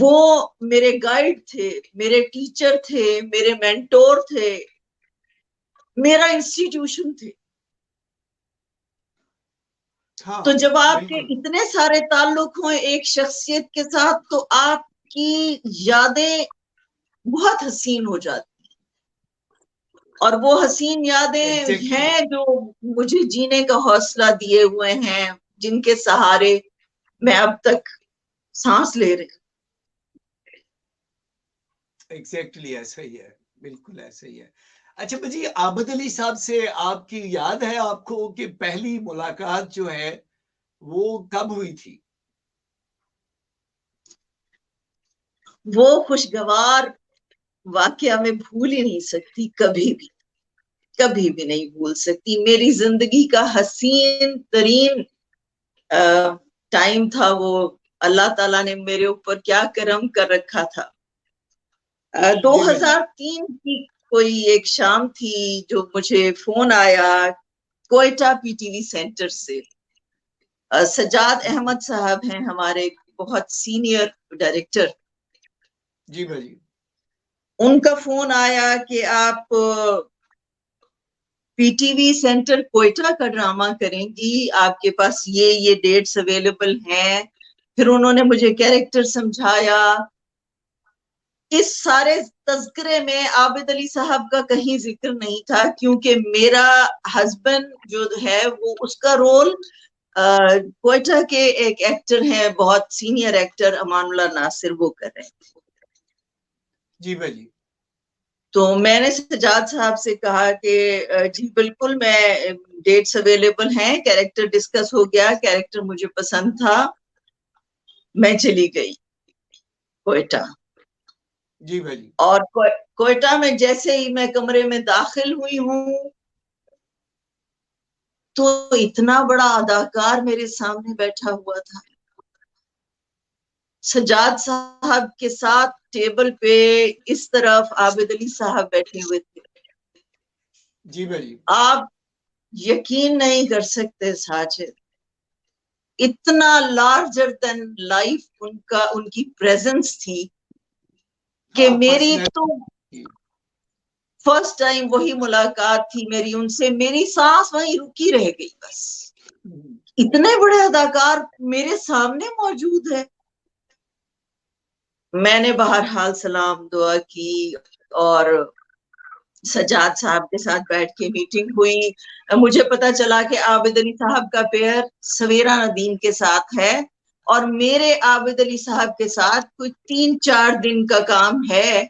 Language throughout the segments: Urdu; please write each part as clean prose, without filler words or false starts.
وہ میرے گائیڈ تھے، میرے ٹیچر تھے، میرے مینٹور تھے، میرا انسٹیٹیوشن تھے. تو جب آپ کے اتنے سارے تعلق ہوں ایک شخصیت کے ساتھ تو آپ کی یادیں بہت حسین ہو جاتی ہیں، اور وہ حسین یادیں ہیں جو مجھے جینے کا حوصلہ دیے ہوئے ہیں، جن کے سہارے میں اب تک سانس لے رہی ہوں. ایگزیکٹلی ایسا ہی ہے، بالکل ایسا ہی ہے. اچھا بجی، عابد علی صاحب سے آپ کی یاد ہے آپ کو کہ پہلی ملاقات جو ہے وہ کب ہوئی تھی؟ وہ خوشگوار واقعہ میں بھول ہی نہیں سکتی، کبھی بھی نہیں بھول سکتی. میری زندگی کا حسین ترین ٹائم تھا وہ. اللہ تعالیٰ نے میرے اوپر کیا کرم کر رکھا تھا. 2003 کی کوئی ایک شام تھی جو مجھے فون آیا کوئٹہ PTV سینٹر سے. سجاد احمد صاحب ہیں ہمارے بہت سینئر ڈائریکٹر. جی بھائی. ان کا فون آیا کہ آپ PTV سینٹر کوئٹہ کا ڈرامہ کریں گی، آپ کے پاس یہ ڈیٹس اویلیبل ہیں. پھر انہوں نے مجھے کیریکٹر سمجھایا. اس سارے تذکرے میں عابد علی صاحب کا کہیں ذکر نہیں تھا، کیونکہ میرا ہسبینڈ جو ہے وہ اس کا رول کوئٹہ کے ایک ایکٹر ہیں، بہت سینئر ایکٹر امان اللہ ناصر، وہ کر رہے تھے. جی بھائی. تو میں نے سجاد صاحب سے کہا کہ جی بالکل، میں ڈیٹس اویلیبل ہیں، کیریکٹر ڈسکس ہو گیا، کیریکٹر مجھے پسند تھا. میں چلی گئی کوئٹہ. جی بھائی. اور کوئٹہ میں جیسے ہی میں کمرے میں داخل ہوئی ہوں تو اتنا بڑا اداکار میرے سامنے بیٹھا ہوا تھا. سجاد صاحب کے ساتھ ٹیبل پہ اس طرف عابد علی صاحب بیٹھے ہوئے تھے. جی بھائی. آپ یقین نہیں کر سکتے ساجد، اتنا لارجر دین لائف ان کی پریزنس تھی کہ میری تو فرسٹ ٹائم وہی ملاقات تھی میری ان سے. میری سانس وہیں رکی رہ گئی بس. اتنے بڑے اداکار میرے سامنے موجود ہے. میں نے بہرحال سلام دعا کی اور سجاد صاحب کے ساتھ بیٹھ کے میٹنگ ہوئی. مجھے پتا چلا کہ عابد علی صاحب کا پیئر سویرا ندیم کے ساتھ ہے اور میرے عابد علی صاحب کے ساتھ کوئی 3-4 دن کا کام ہے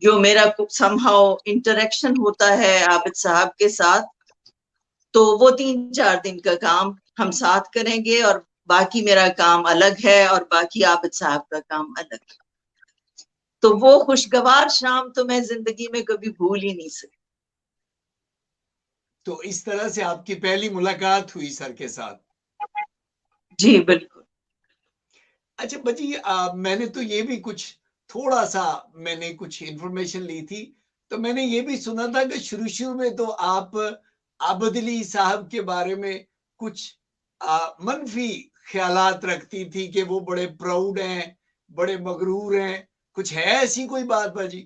جو میرا سم ہاؤ انٹریکشن ہوتا ہے عابد صاحب کے ساتھ. تو وہ 3-4 دن کا کام ہم ساتھ کریں گے اور باقی میرا کام الگ ہے اور باقی عابد صاحب کا کام الگ ہے. تو وہ خوشگوار شام تو میں زندگی میں کبھی بھول ہی نہیں سکتی. تو اس طرح سے آپ کی پہلی ملاقات ہوئی سر کے ساتھ؟ جی بالکل. اچھا بجی، میں نے تو یہ بھی کچھ تھوڑا سا میں نے کچھ انفارمیشن لی تھی، تو میں نے یہ بھی سنا تھا کہ شروع میں تو آپ عابد علی صاحب کے بارے میں کچھ منفی خیالات رکھتی تھی کہ وہ بڑے پراؤڈ ہیں، بڑے مغرور ہیں. کچھ ہے ایسی کوئی بات باجی؟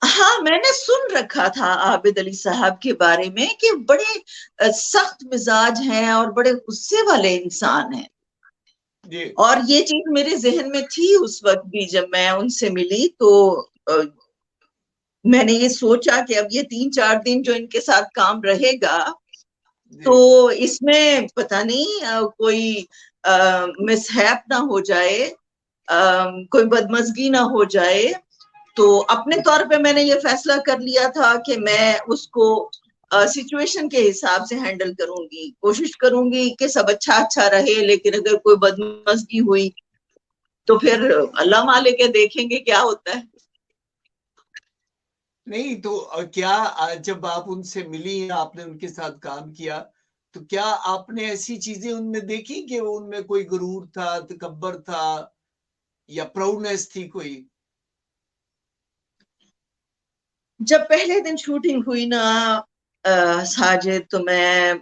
ہاں، میں نے سن رکھا تھا عابد علی صاحب کے بارے میں کہ بڑے سخت مزاج ہیں اور بڑے غصے والے انسان ہیں. اور یہ چیز میرے ذہن میں تھی اس وقت بھی جب میں ان سے ملی. تو میں نے یہ سوچا کہ اب یہ 3-4 دن جو ان کے ساتھ کام رہے گا تو اس میں پتہ نہیں کوئی مس ہیپ نہ ہو جائے، کوئی بدمزگی نہ ہو جائے. تو اپنے طور پہ میں نے یہ فیصلہ کر لیا تھا کہ میں اس کو سچویشن کے حساب سے ہینڈل کروں گی. کوشش کروں گی کہ سب اچھا رہے، لیکن اگر کوئی بدمزگی ہوئی تو پھر اللہ مالک ہے، دیکھیں گے کیا ہوتا ہے. نہیں تو کیا جب آپ ان سے ملی، آپ نے ان کے ساتھ کام کیا، تو کیا آپ نے ایسی چیزیں ان میں دیکھی کہ ان میں کوئی غرور تھا، تکبر تھا یا پراؤڈنس تھی کوئی؟ جب پہلے دن شوٹنگ ہوئی نا ساجد، تو میں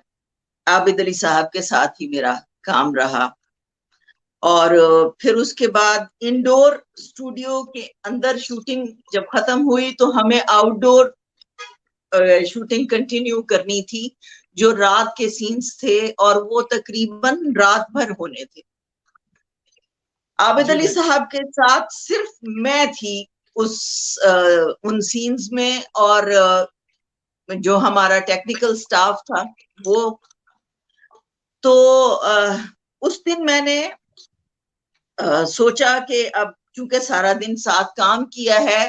عابد علی صاحب کے ساتھ ہی میرا کام رہا اور پھر اس کے بعد انڈور اسٹوڈیو کے اندر شوٹنگ جب ختم ہوئی تو ہمیں آؤٹ ڈور شوٹنگ کنٹینیو کرنی تھی، جو رات کے سینز تھے اور وہ تقریباً رات بھر ہونے تھے. عابد علی صاحب کے ساتھ صرف میں تھی ان سینز میں، اور جو ہمارا ٹیکنیکل سٹاف تھا وہ. تو اس دن میں نے سوچا کہ اب چونکہ سارا دن ساتھ کام کیا ہے،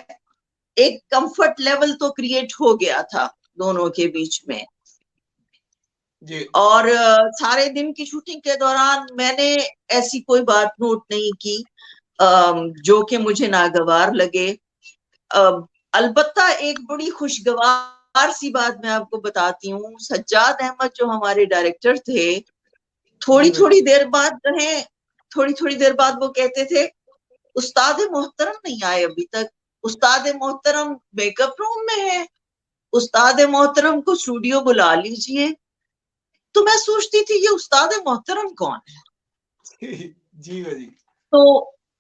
ایک کمفرٹ لیول تو کریٹ ہو گیا تھا دونوں کے بیچ میں. اور سارے دن کی شوٹنگ کے دوران میں نے ایسی کوئی بات نوٹ نہیں کی جو کہ مجھے ناگوار لگے. البتہ ایک بڑی خوشگوار سی بات میں آپ کو بتاتی ہوں. سجاد احمد جو ہمارے ڈائریکٹر تھے، تھوڑی دیر بعد وہ کہتے تھے استاد محترم نہیں آئے ابھی تک، استاد محترم میک اپ روم میں ہے، استاد محترم کو اسٹوڈیو بلا لیجئے. تو میں سوچتی تھی یہ استاد محترم کون ہے؟ جی جی. تو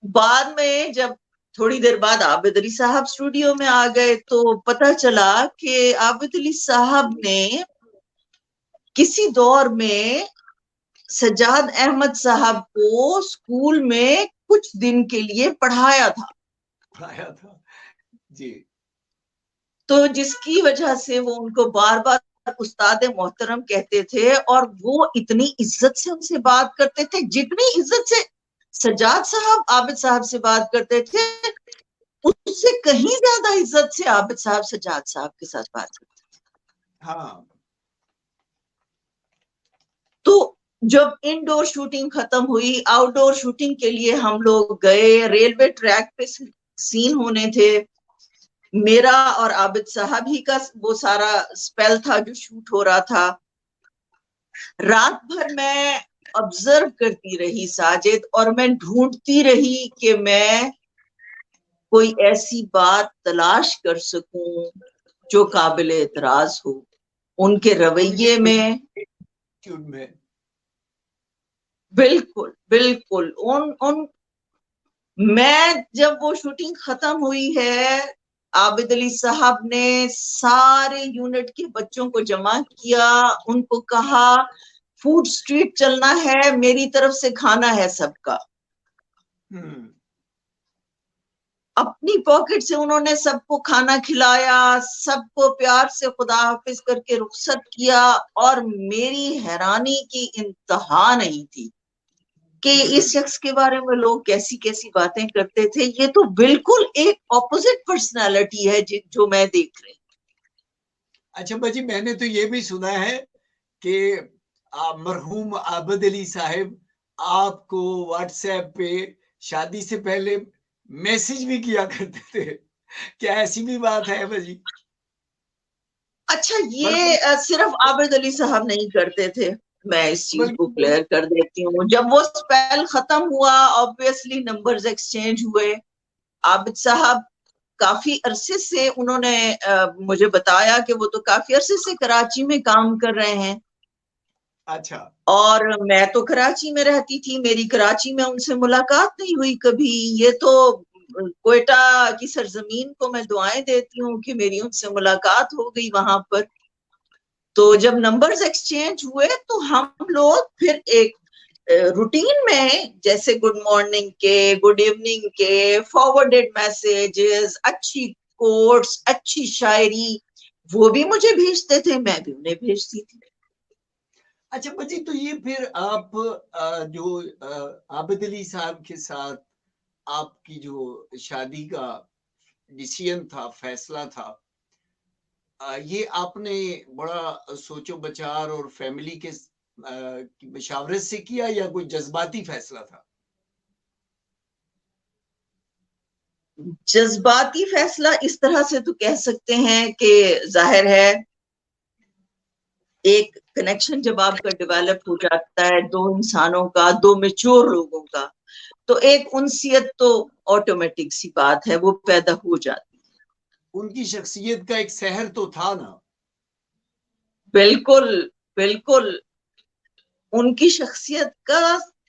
بعد میں جب تھوڑی دیر بعد عابد علی صاحب اسٹوڈیو میں آ گئے تو پتہ چلا کہ عابد علی صاحب نے کسی دور میں سجاد احمد صاحب کو اسکول میں کچھ دن کے لیے پڑھایا تھا. جی. تو جس کی وجہ سے وہ ان کو بار بار استاد محترم کہتے تھے، اور وہ اتنی عزت سے ان سے بات کرتے تھے جتنی عزت سے سجاد صاحب عابد صاحب سے بات کرتے تھے، اس سے کہیں زیادہ عزت سے عابد صاحب سجاد صاحب کے ساتھ بات کرتے تھے. ہاں. تو جب انڈور شوٹنگ ختم ہوئی، آؤٹ ڈور شوٹنگ کے لیے ہم لوگ گئے. ریلوے ٹریک پہ سین ہونے تھے. میرا اور عابد صاحب ہی کا وہ سارا سپیل تھا جو شوٹ ہو رہا تھا. رات بھر میں آبزرو کرتی رہی ساجد، اور میں ڈھونڈتی رہی کہ میں کوئی ایسی بات تلاش کر سکوں جو قابل اعتراض ہو ان کے رویے میں. بالکل بالکل. میں جب وہ شوٹنگ ختم ہوئی ہے، عابد علی صاحب نے سارے یونٹ کے بچوں کو جمع کیا، ان کو کہا فوڈ سٹریٹ چلنا ہے، میری طرف سے کھانا ہے سب کا. اپنی پاکٹ سے انہوں نے سب کو کھانا کھلایا، سب کو پیار سے خدا حافظ کر کے رخصت کیا. اور میری حیرانی کی انتہا نہیں تھی کہ اس شخص کے بارے میں لوگ کیسی کیسی باتیں کرتے تھے. یہ تو بالکل ایک اپوزٹ پرسنالٹی ہے جو میں دیکھ رہی. اچھا باجی، میں نے تو یہ بھی سنا ہے کہ مرحوم عابد علی صاحب آپ کو واٹس ایپ پہ شادی سے پہلے میسج بھی کیا کرتے تھے. کیا ایسی بھی بات ہے باجی؟ اچھا، یہ صرف عابد علی صاحب نہیں کرتے تھے. میں اس چیز کو کلیئر کر دیتی ہوں. جب وہ سپیل ختم ہوا، obviously نمبرز ایکسچینج ہوئے. عابد صاحب کافی عرصے سے انہوں نے مجھے بتایا کہ وہ تو کافی عرصے سے کراچی میں کام کر رہے ہیں. اچھا. اور میں تو کراچی میں رہتی تھی، میری کراچی میں ان سے ملاقات نہیں ہوئی کبھی. یہ تو کوئٹہ کی سرزمین کو میں دعائیں دیتی ہوں کہ میری ان سے ملاقات ہو گئی وہاں پر. تو جب نمبرز ایکسچینج ہوئے تو ہم لوگ پھر ایک روٹین میں، جیسے گڈ مارننگ کے، گڈ ایوننگ کے، فارورڈڈ میسیجز، اچھی کوٹس، اچھی شاعری، وہ بھی مجھے بھیجتے تھے، میں بھی انہیں بھیجتی تھی. اچھا بچی، تو یہ پھر آپ جو عابد علی صاحب کے ساتھ آپ کی جو شادی کا ڈیسیژن تھا، فیصلہ تھا، یہ آپ نے بڑا سوچ و بچار اور فیملی کے مشاورت سے کیا یا کوئی جذباتی فیصلہ تھا؟ جذباتی فیصلہ اس طرح سے تو کہہ سکتے ہیں کہ ظاہر ہے ایک کنیکشن جب آپ کا ڈیولپ ہو جاتا ہے دو انسانوں کا، دو میچور لوگوں کا، تو ایک انسیت تو آٹومیٹک سی بات ہے، وہ پیدا ہو جاتی ہے. ان کی شخصیت کا ایک سحر تو تھا نا؟ بالکل بالکل. ان کی شخصیت کا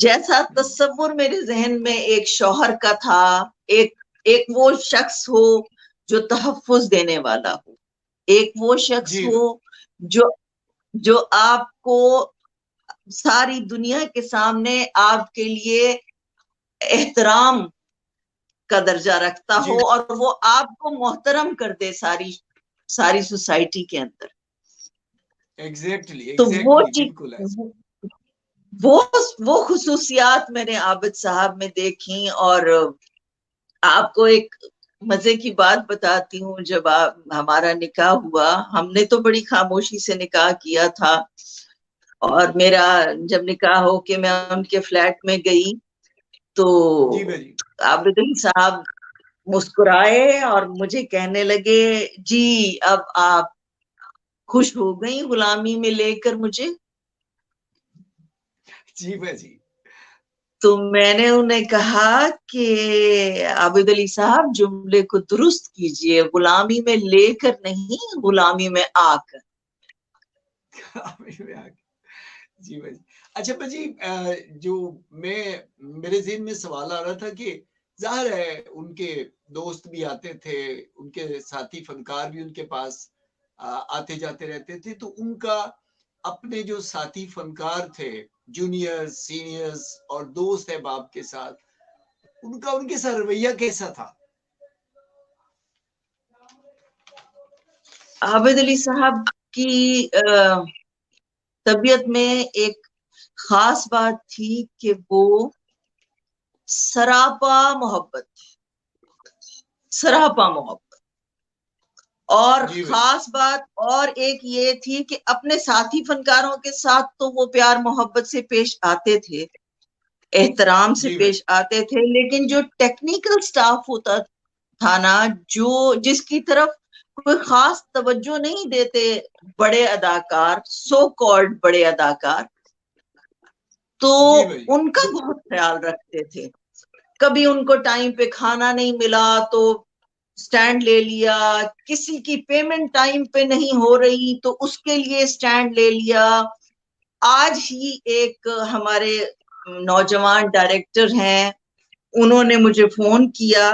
جیسا تصور میرے ذہن میں ایک شوہر کا تھا، ایک وہ شخص ہو جو تحفظ دینے والا ہو، ایک وہ شخص جی ہو جو آپ کو ساری دنیا کے سامنے آپ کے لیے احترام کا درجہ رکھتا جی ہو اور وہ آپ کو محترم کر دے ساری سوسائٹی کے اندر. ایگزیکٹلی تو وہ ایگزیکٹلی چیز، بالکل ایسا. وہ خصوصیات میں نے عابد صاحب میں دیکھی. اور آپ کو ایک مزے کی بات بتاتی ہوں، جب ہمارا نکاح ہوا، ہم نے تو بڑی خاموشی سے نکاح کیا تھا، اور میرا جب نکاح ہو کہ میں ان کے فلیٹ میں گئی تو جی بھائی. عابد علی صاحب مسکرائے اور مجھے کہنے لگے جی اب آپ خوش ہو گئی غلامی میں لے کر مجھے. جی بھائی جی. تو میں نے انہیں کہا کہ عابد علی صاحب جملے کو درست کیجئے، غلامی میں لے کر نہیں، غلامی میں آ کر. جی بھائی. اچھا بھائی جی، جو میرے ذہن میں سوال آ رہا تھا کہ ظاہر ہے ان کے دوست بھی آتے تھے، ان کے ساتھی فنکار بھی ان کے پاس آتے جاتے رہتے تھے، تو ان کا اپنے جو ساتھی فنکار تھے، جونیئر سینئرز اور دوست احباب کے ساتھ ان کے ساتھ رویہ کیسا تھا؟ عابد علی صاحب کی طبیعت میں ایک خاص بات تھی کہ وہ سراپا محبت اور جی بھائی. خاص بات اور ایک یہ تھی کہ اپنے ساتھی فنکاروں کے ساتھ تو وہ پیار محبت سے پیش آتے تھے، احترام سے جی بھائی. پیش آتے تھے، لیکن جو ٹیکنیکل سٹاف ہوتا تھا نا، جس کی طرف کوئی خاص توجہ نہیں دیتے بڑے اداکار، سو کالڈ بڑے اداکار، تو جی بھائی. ان کا بہت خیال رکھتے تھے. کبھی ان کو ٹائم پہ کھانا نہیں ملا تو سٹینڈ لے لیا، کسی کی پیمنٹ ٹائم پہ نہیں ہو رہی تو اس کے لیے سٹینڈ لے لیا. آج ہی ایک ہمارے نوجوان ڈائریکٹر ہیں، انہوں نے مجھے فون کیا،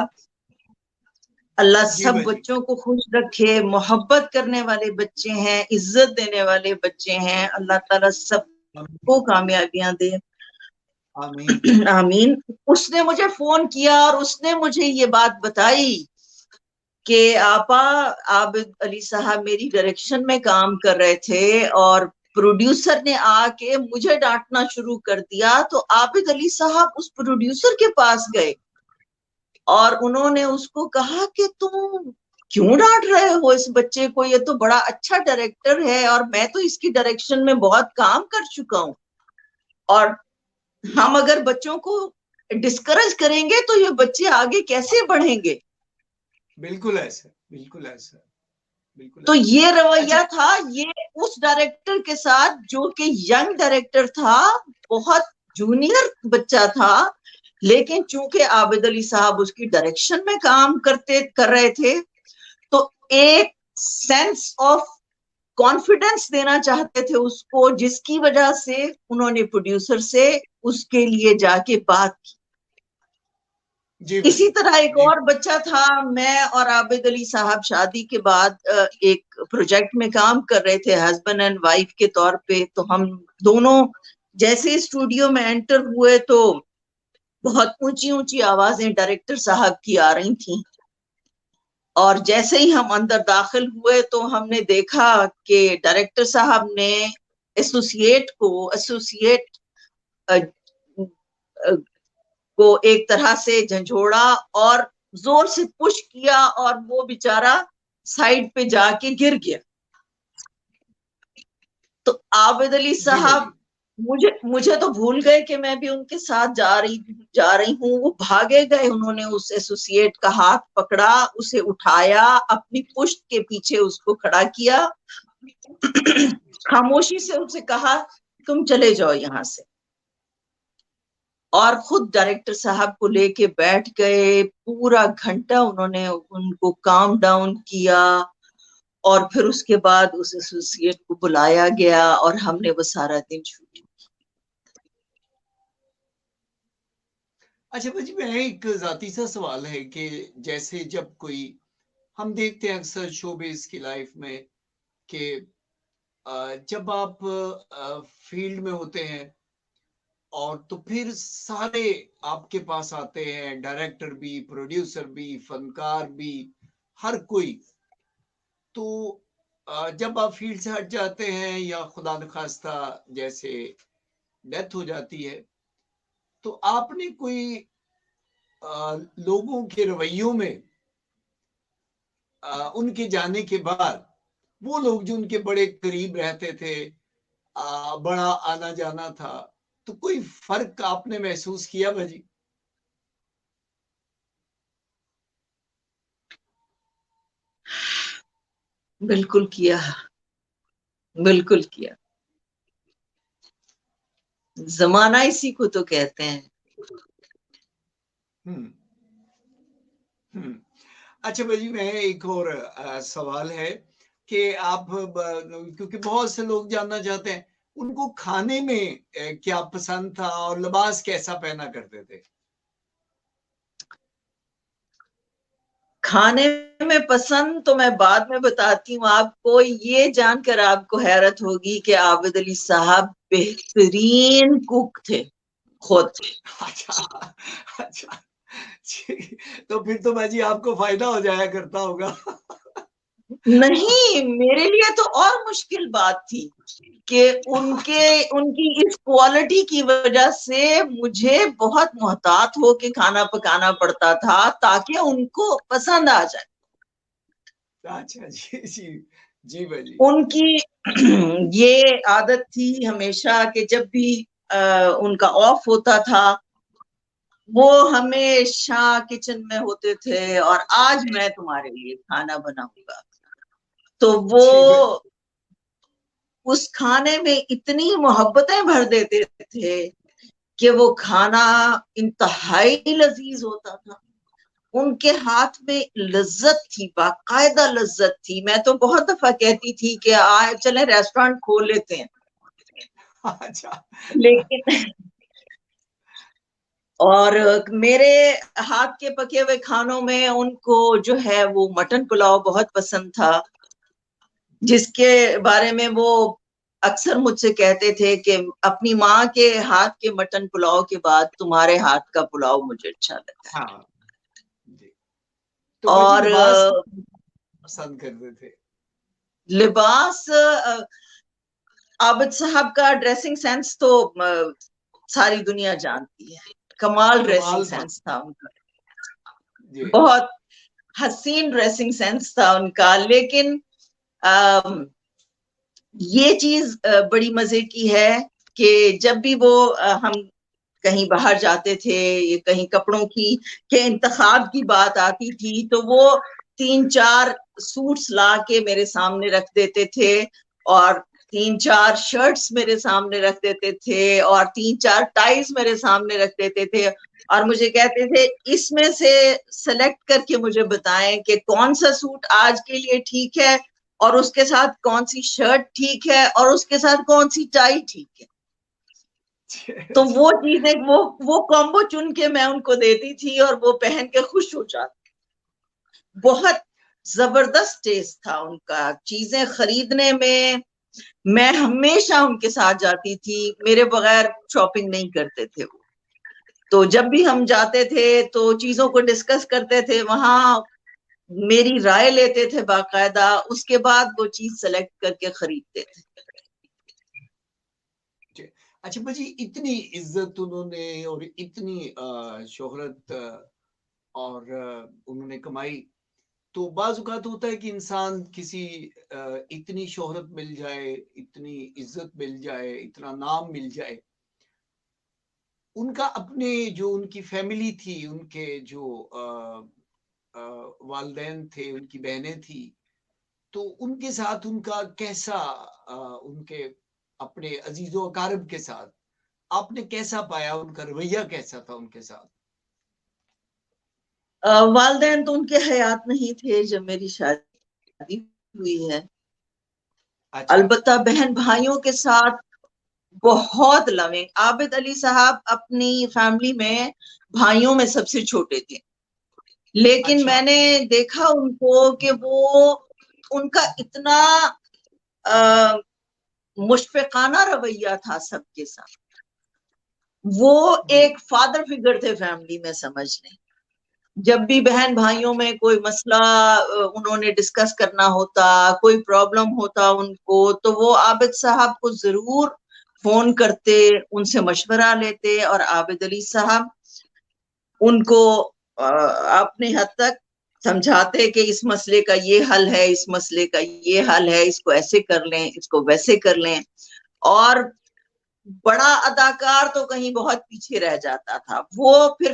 اللہ جی سب بھائی جی. بچوں کو خوش رکھے، محبت کرنے والے بچے ہیں، عزت دینے والے بچے ہیں، اللہ تعالیٰ سب کو کامیابیاں دے، آمین. آمین. اس نے مجھے فون کیا اور اس نے مجھے یہ بات بتائی کہ آپا عابد علی صاحب میری ڈائریکشن میں کام کر رہے تھے اور پروڈیوسر نے آ کے مجھے ڈانٹنا شروع کر دیا، تو عابد علی صاحب اس پروڈیوسر کے پاس گئے اور انہوں نے اس کو کہا کہ تم کیوں ڈانٹ رہے ہو اس بچے کو، یہ تو بڑا اچھا ڈائریکٹر ہے اور میں تو اس کی ڈائریکشن میں بہت کام کر چکا ہوں، اور ہم اگر بچوں کو ڈسکریج کریں گے تو یہ بچے آگے کیسے بڑھیں گے. بالکل ایسا، بالکل ایسا، بالکل تو ایسا. یہ اچھا. رویہ تھا یہ اس ڈائریکٹر کے ساتھ جو کہ ینگ ڈائریکٹر تھا، بہت جونیئر بچہ تھا، لیکن چونکہ عابد علی صاحب اس کی ڈائریکشن میں کام کر رہے تھے تو ایک سینس آف کانفیڈنس دینا چاہتے تھے اس کو، جس کی وجہ سے انہوں نے پروڈیوسر سے اس کے لیے جا کے بات کی. جی بھائی اسی جی. طرح ایک جی. اور بچہ تھا، میں اور عابد علی صاحب شادی کے بعد ایک پروجیکٹ میں کام کر رہے تھے ہسبینڈ اینڈ وائف کے طور پہ، تو ہم دونوں جیسے اسٹوڈیو میں انٹر ہوئے تو بہت اونچی اونچی آوازیں ڈائریکٹر صاحب کی آ رہی تھیں، اور جیسے ہی ہم اندر داخل ہوئے تو ہم نے دیکھا کہ ڈائریکٹر صاحب نے ایسوسیٹ کو ایک طرح سے جھنجھوڑا اور زور سے پش کیا اور وہ بیچارہ سائڈ پہ جا کے گر گیا. تو عابد علی جی بھائی صاحب جی. مجھے تو بھول گئے کہ میں بھی ان کے ساتھ جا رہی ہوں. وہ بھاگے گئے، انہوں نے اس ایسوسیٹ کا ہاتھ پکڑا، اسے اٹھایا، اپنی پشت کے پیچھے اس کو کھڑا کیا، خاموشی سے ان سے کہا تم چلے جاؤ یہاں سے، اور خود ڈائریکٹر صاحب کو لے کے بیٹھ گئے. پورا گھنٹہ انہوں نے ان کو کام ڈاؤن کیا، اور پھر اس کے بعد اس ایسوسیٹ کو بلایا گیا اور ہم نے وہ سارا دن شوٹنگ. اچھا بھائی میں ایک ذاتی سا سوال ہے کہ جیسے جب کوئی ہم دیکھتے ہیں اکثر شوبز کی لائف میں کہ جب آپ فیلڈ میں ہوتے ہیں اور تو پھر سارے آپ کے پاس آتے ہیں، ڈائریکٹر بھی، پروڈیوسر بھی، فنکار بھی، ہر کوئی. تو جب آپ فیلڈ سے ہٹ جاتے ہیں یا خدا نخواستہ جیسے ڈیتھ ہو جاتی ہے تو آپ نے کوئی لوگوں کے رویوں میں ان کے جانے کے بعد وہ لوگ جو ان کے بڑے قریب رہتے تھے، بڑا آنا جانا تھا، تو کوئی فرق آپ نے محسوس کیا بھاجی؟ بالکل کیا، بالکل کیا. زمانہ اسی کو تو کہتے ہیں. اچھا بھاجی میں ایک اور سوال ہے کہ آپ کیونکہ بہت سے لوگ جاننا چاہتے ہیں ان کو کھانے میں کیا پسند تھا اور لباس کیسا پہنا کرتے تھے؟ کھانے میں پسند تو میں بعد میں بتاتی ہوں آپ کو. یہ جان کر آپ کو حیرت ہوگی کہ عابد علی صاحب بہترین کوک تھے خود. اچھا اچھا تو پھر تو بھاجی آپ کو فائدہ ہو جایا کرتا ہوگا. نہیں، میرے لیے تو اور مشکل بات تھی کہ ان کی اس کوالٹی کی وجہ سے مجھے بہت محتاط ہو کے کھانا پکانا پڑتا تھا تاکہ ان کو پسند آ جائے. اچھا جی جی جی بھاجی. ان کی یہ عادت تھی ہمیشہ کہ جب بھی ان کا آف ہوتا تھا وہ ہمیشہ کچن میں ہوتے تھے اور آج میں تمہارے لیے کھانا بناؤں گا. تو وہ جی بھاجی. اس کھانے میں اتنی محبتیں بھر دیتے تھے کہ وہ کھانا انتہائی لذیذ ہوتا تھا. ان کے ہاتھ میں لذت تھی، باقاعدہ لذت تھی. میں تو بہت دفعہ کہتی تھی کہ آئے چلیں ریسٹورانٹ کھول لیتے ہیں. اچھا لیکن اور میرے ہاتھ کے پکے ہوئے کھانوں میں ان کو جو ہے وہ مٹن پلاؤ بہت پسند تھا، جس کے بارے میں وہ اکثر مجھ سے کہتے تھے کہ اپنی ماں کے ہاتھ کے مٹن پلاؤ کے بعد تمہارے ہاتھ کا پلاؤ مجھے اچھا لگتا ہے. ہاں جی. تو بھاجی اور لباس پسند کرتے تھے؟ لباس عابد صاحب کا ڈریسنگ سینس تو ساری دنیا جانتی ہے. کمال ڈریسنگ کمال تھا سینس تھا ان کا، جی. بہت حسین ڈریسنگ سینس تھا ان کا. لیکن یہ چیز بڑی مزے کی ہے کہ جب بھی وہ ہم کہیں باہر جاتے تھے یا کہیں کپڑوں کی کہ انتخاب کی بات آتی تھی تو وہ 3-4 سوٹس لا کے میرے سامنے رکھ دیتے تھے اور 3-4 شرٹس میرے سامنے رکھ دیتے تھے اور 3-4 ٹائز میرے سامنے رکھ دیتے تھے اور مجھے کہتے تھے اس میں سے سلیکٹ کر کے مجھے بتائیں کہ کون سا سوٹ آج کے لیے ٹھیک ہے اور اس کے ساتھ کون سی شرٹ ٹھیک ہے اور اس کے ساتھ کون سی ٹائی ٹھیک ہے. تو وہ چیزیں وہ کامبو چن کے میں ان کو دیتی تھی اور وہ پہن کے خوش ہو جاتی. بہت زبردست ٹیسٹ تھا ان کا چیزیں خریدنے میں ہمیشہ ان کے ساتھ جاتی تھی، میرے بغیر شاپنگ نہیں کرتے تھے وہ. تو جب بھی ہم جاتے تھے تو چیزوں کو ڈسکس کرتے تھے، وہاں میری رائے لیتے تھے باقاعدہ، اس کے بعد وہ چیز سلیکٹ کر کے خریدتے تھے. اچھا بھاجی اتنی عزت انہوں نے اور اتنی شہرت اور انہوں نے کمائی، تو بعض اوقات ہوتا ہے کہ انسان کسی اتنی شہرت مل جائے، اتنی عزت مل جائے، اتنا نام مل جائے، ان کا اپنے جو ان کی فیملی تھی، ان کے جو والدین تھے، ان کی بہنیں تھی، تو ان کے ساتھ ان کا کیسا ان کے اپنے عزیز و اقارب کے ساتھ آپ نے کیسا پایا، ان کا رویہ کیسا تھا ان کے ساتھ؟ والدین تو ان کے حیات نہیں تھے جب میری شادی ہوئی ہے. اچھا البتہ بہن بھائیوں کے ساتھ بہت لونگ. عابد علی صاحب اپنی فیملی میں بھائیوں میں سب سے چھوٹے تھے, لیکن میں نے دیکھا ان کو کہ وہ ان کا اتنا مشفقانہ رویہ تھا سب کے ساتھ. وہ ایک فادر فگر تھے فیملی میں, سمجھنے. جب بھی بہن بھائیوں میں کوئی مسئلہ انہوں نے ڈسکس کرنا ہوتا, کوئی پرابلم ہوتا ان کو, تو وہ عابد صاحب کو ضرور فون کرتے, ان سے مشورہ لیتے, اور عابد علی صاحب ان کو اپنے حد تک سمجھاتے کہ اس مسئلے کا یہ حل ہے, اس مسئلے کا یہ حل ہے, اس کو ایسے کر لیں, اس کو ویسے کر لیں. اور بڑا اداکار تو کہیں بہت پیچھے رہ جاتا تھا, وہ پھر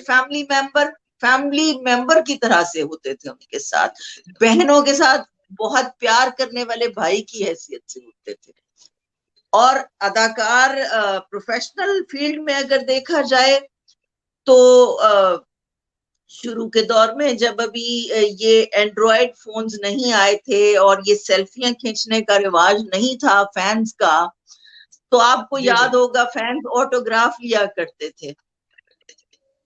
فیملی ممبر کی طرح سے ہوتے تھے ان کے ساتھ, بہنوں کے ساتھ بہت پیار کرنے والے بھائی کی حیثیت سے ہوتے تھے. اور اداکار پروفیشنل فیلڈ میں اگر دیکھا جائے تو شروع کے دور میں جب ابھی یہ اینڈرائڈ فونز نہیں آئے تھے اور یہ سیلفیاں کھینچنے کا رواج نہیں تھا فینز کا, تو آپ کو یاد ہوگا فینز آٹوگراف لیا کرتے تھے.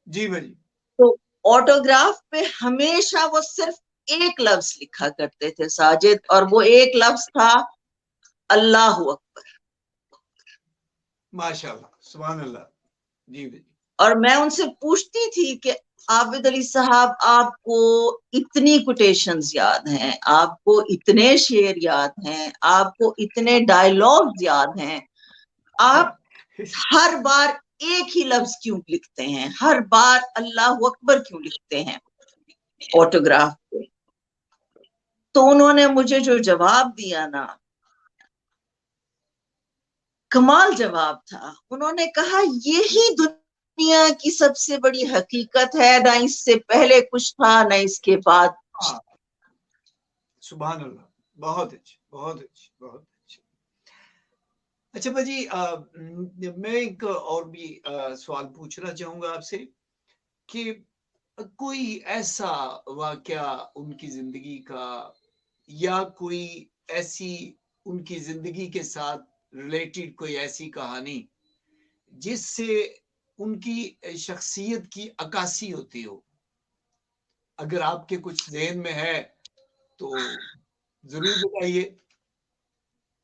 جی بھائی. تو آٹوگراف پہ ہمیشہ وہ صرف ایک لفظ لکھا کرتے تھے ساجد, اور وہ ایک لفظ تھا اللہ اکبر. ماشاءاللہ, سبحان اللہ. جی بھائی. اور میں ان سے پوچھتی تھی کہ عابد علی صاحب آپ کو اتنی کوٹیشنز یاد ہیں, آپ کو اتنے شعر یاد ہیں, آپ کو اتنے ڈائیلاگ یاد ہیں, آپ ہر بار ایک ہی لفظ کیوں لکھتے ہیں, ہر بار اللہ اکبر کیوں لکھتے ہیں آٹوگراف پہ؟ تو انہوں نے مجھے جو جواب دیا نا, کمال جواب تھا. انہوں نے کہا یہی دنیا کی سب سے بڑی حقیقت ہے, نہ اس سے پہلے کچھ تھا نہ اس کے بعد. سبحان اللہ, بہت اچھا, بہت اچھا, بہت اچھا. اچھا بھاجی, میں ایک اور بھی سوال پوچھنا چاہوں گا آپ سے کہ کوئی ایسا واقعہ ان کی زندگی کا, یا کوئی ایسی ان کی زندگی کے ساتھ ریلیٹڈ کوئی ایسی کہانی جس سے ان کی شخصیت کی عکاسی ہوتی ہو, اگر آپ کے کچھ ذہن میں ہے تو ضرور بتائیے.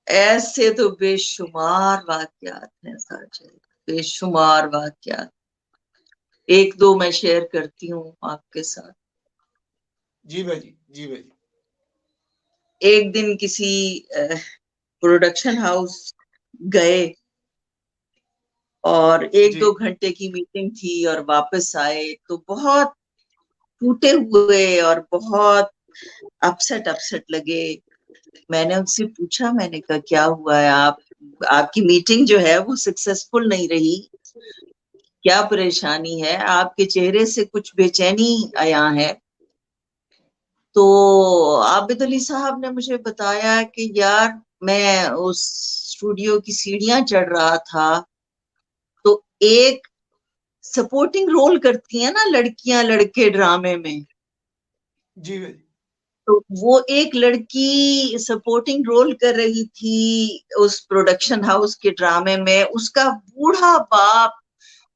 ایسے تو بے شمار واقعات ہیں ساجد, بے شمار واقعات. ایک دو میں شیئر کرتی ہوں آپ کے ساتھ. جی بھائی, جی بھائی. ایک دن کسی پروڈکشن ہاؤس گئے اور ایک دو گھنٹے کی میٹنگ تھی, اور واپس آئے تو بہت ٹوٹے ہوئے اور بہت اپسٹ لگے. میں نے ان سے پوچھا, میں نے کہا کیا ہوا ہے, آپ کی میٹنگ جو ہے وہ سکسیسفل نہیں رہی, کیا پریشانی ہے, آپ کے چہرے سے کچھ بے چینی آیا ہے. تو عابد علی صاحب نے مجھے بتایا کہ یار میں اس اسٹوڈیو کی سیڑھیاں چڑھ رہا تھا, تو ایک سپورٹنگ رول کرتی ہیں نا لڑکیاں لڑکے ڈرامے میں, جی بھائی. تو وہ ایک لڑکی سپورٹنگ رول کر رہی تھی اس پروڈکشن ہاؤس کے ڈرامے میں. اس کا بوڑھا باپ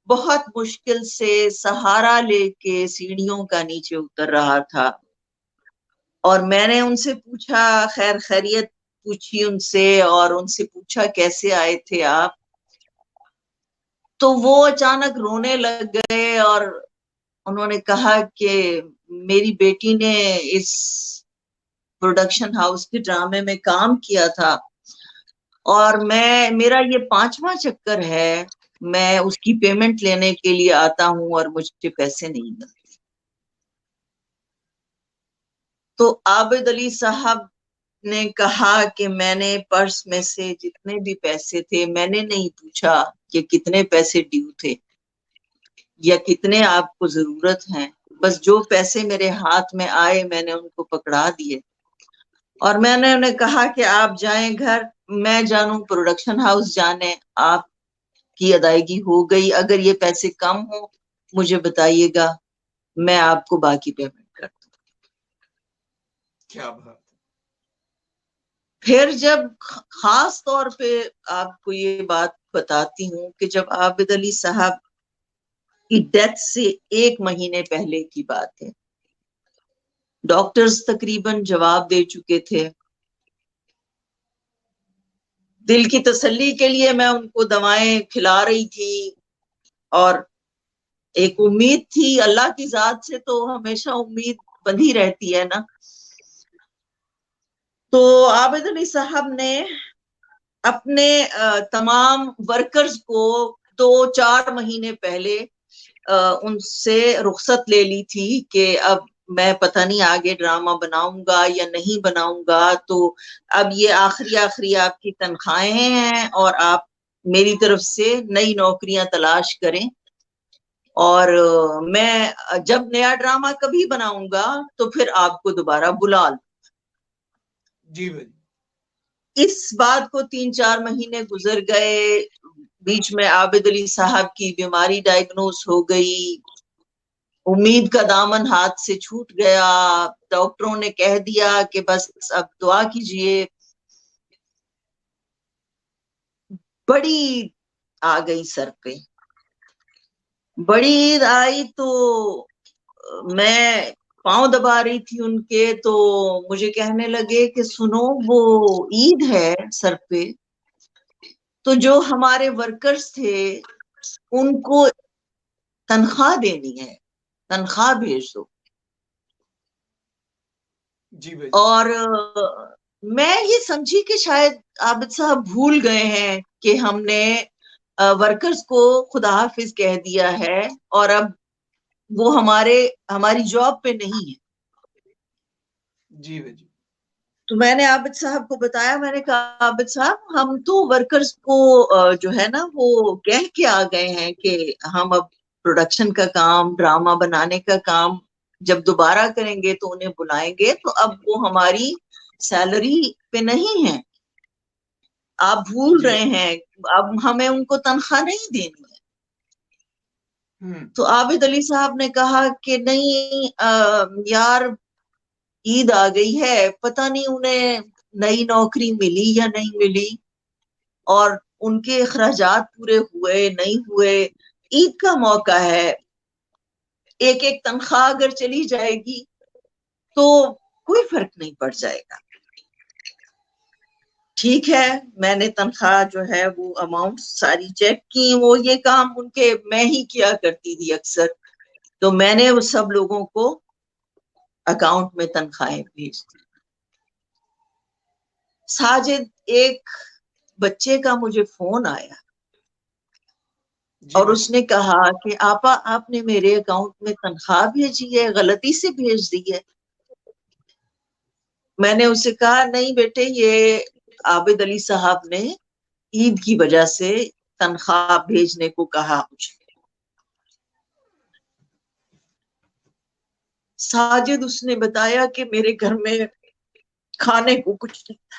بہت مشکل سے سہارا لے کے سیڑھیوں کا نیچے اتر رہا تھا, اور میں نے ان سے پوچھا, خیر خیریت پوچھی ان سے, اور ان سے پوچھا کیسے آئے تھے آپ, تو وہ اچانک رونے لگ گئے, اور انہوں نے کہا کہ میری بیٹی نے اس پروڈکشن ہاؤس کے ڈرامے میں کام کیا تھا, اور میرا یہ 5واں چکر ہے, میں اس کی پیمنٹ لینے کے لیے آتا ہوں اور مجھے پیسے نہیں ملتے. تو عابد علی صاحب نے کہا کہ میں نے پرس میں سے جتنے بھی پیسے تھے, میں نے نہیں پوچھا کہ کتنے پیسے ڈیو تھے یا کتنے آپ کو ضرورت ہیں, بس جو پیسے میرے ہاتھ میں آئے میں نے ان کو پکڑا دیے, اور میں نے انہیں کہا کہ آپ جائیں گھر, میں جانوں پروڈکشن ہاؤس جانے, آپ کی ادائیگی ہو گئی, اگر یہ پیسے کم ہو مجھے بتائیے گا, میں آپ کو باقی پیمنٹ کر دوں. کیا بات. پھر جب خاص طور پہ آپ کو یہ بات بتاتی ہوں کہ جب عابد علی صاحب کی ڈیتھ سے 1 مہینے پہلے کی بات ہے، ڈاکٹرز تقریباً جواب دے چکے تھے، دل کی تسلی کے لیے میں ان کو دوائیں کھلا رہی تھی، اور ایک امید تھی، اللہ کی ذات سے تو ہمیشہ امید بندھی رہتی ہے نا۔ تو عابد علی صاحب نے اپنے تمام ورکرز کو 2-4 مہینے پہلے ان سے رخصت لے لی تھی کہ اب میں پتہ نہیں آگے ڈرامہ بناؤں گا یا نہیں بناؤں گا، تو اب یہ آخری آپ کی تنخواہیں ہیں اور آپ میری طرف سے نئی نوکریاں تلاش کریں، اور میں جب نیا ڈرامہ کبھی بناؤں گا تو پھر آپ کو دوبارہ بلا لوں۔ جی بھائی، اس بات کو 3-4 مہینے گزر گئے، بیچ میں عابد علی صاحب کی بیماری ڈائگنوز ہو گئی، امید کا دامن ہاتھ سے چھوٹ گیا، ڈاکٹروں نے کہہ دیا کہ بس اب دعا کیجئے۔ بڑی آ گئی سر پہ، بڑی عید آئی تو میں پاؤں دبا رہی تھی ان کے، تو مجھے کہنے لگے کہ سنو وہ عید ہے سر پہ، تو جو ہمارے ورکرز تھے ان کو تنخواہ دینی ہے، تنخواہ بھیج دو۔ جی بھائی، اور میں یہ سمجھی کہ شاید عابد صاحب بھول گئے ہیں کہ ہم نے ورکرز کو خدا حافظ کہہ دیا ہے، اور اب وہ ہماری جاب پہ نہیں ہے۔ جی بھائی، تو میں نے عابد صاحب کو بتایا، میں نے کہا عابد صاحب ہم تو ورکرز کو جو ہے نا وہ کہہ کے آ گئے ہیں کہ ہم اب پروڈکشن کا کام، ڈرامہ بنانے کا کام جب دوبارہ کریں گے تو انہیں بلائیں گے، تو اب وہ ہماری سیلری پہ نہیں ہے، آپ بھول رہے ہیں، اب ہمیں ان کو تنخواہ نہیں دینی ہے۔ تو عابد علی صاحب نے کہا کہ نہیں یار، عید آ گئی ہے، پتہ نہیں انہیں نئی نوکری ملی یا نہیں ملی، اور ان کے اخراجات پورے ہوئے نہیں ہوئے، عید کا موقع ہے، ایک تنخواہ اگر چلی جائے گی تو کوئی فرق نہیں پڑ جائے گا۔ ٹھیک ہے، میں نے تنخواہ جو ہے وہ اماؤنٹ ساری چیک کی، وہ یہ کام ان کے میں ہی کیا کرتی تھی اکثر، تو میں نے وہ سب لوگوں کو اکاؤنٹ میں تنخواہیں بھیج دی۔ ساجد ایک بچے کا مجھے فون آیا اور اس نے کہا کہ آپا آپ نے میرے اکاؤنٹ میں تنخواہ بھیجی ہے، غلطی سے بھیج دی ہے۔ میں نے اسے کہا نہیں بیٹے، یہ عابد علی صاحب نے عید کی وجہ سے تنخواہ بھیجنے کو کہا مجھے۔ ساجد اس نے بتایا کہ میرے گھر میں کھانے کو کچھ نہیں تھا،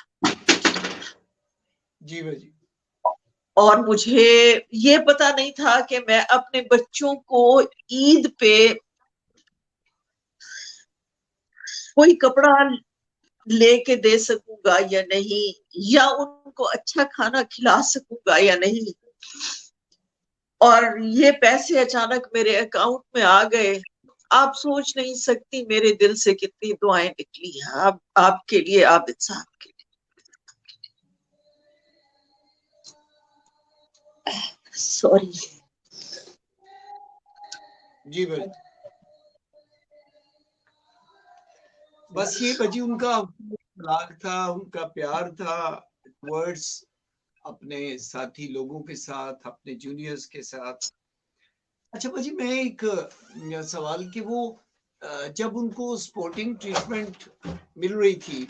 جی بھائی، اور مجھے یہ پتا نہیں تھا کہ میں اپنے بچوں کو عید پہ کوئی کپڑا لے کے دے سکوں گا یا نہیں، یا ان کو اچھا کھانا کھلا سکوں گا یا نہیں، اور یہ پیسے اچانک میرے اکاؤنٹ میں آ گئے۔ آپ سوچ نہیں سکتی میرے دل سے کتنی دعائیں نکلی ہیں آپ کے لیے، عابد صاحب کے لیے۔ سوری۔ جی بھائی، بس یہ بجی ان کا اخلاق تھا، ان کا پیار تھا، ورڈز اپنے ساتھی لوگوں کے ساتھ، اپنے جونیئرز کے ساتھ۔ اچھا بجی، میں ایک سوال کہ وہ جب ان کو سپورٹنگ ٹریٹمنٹ مل رہی تھی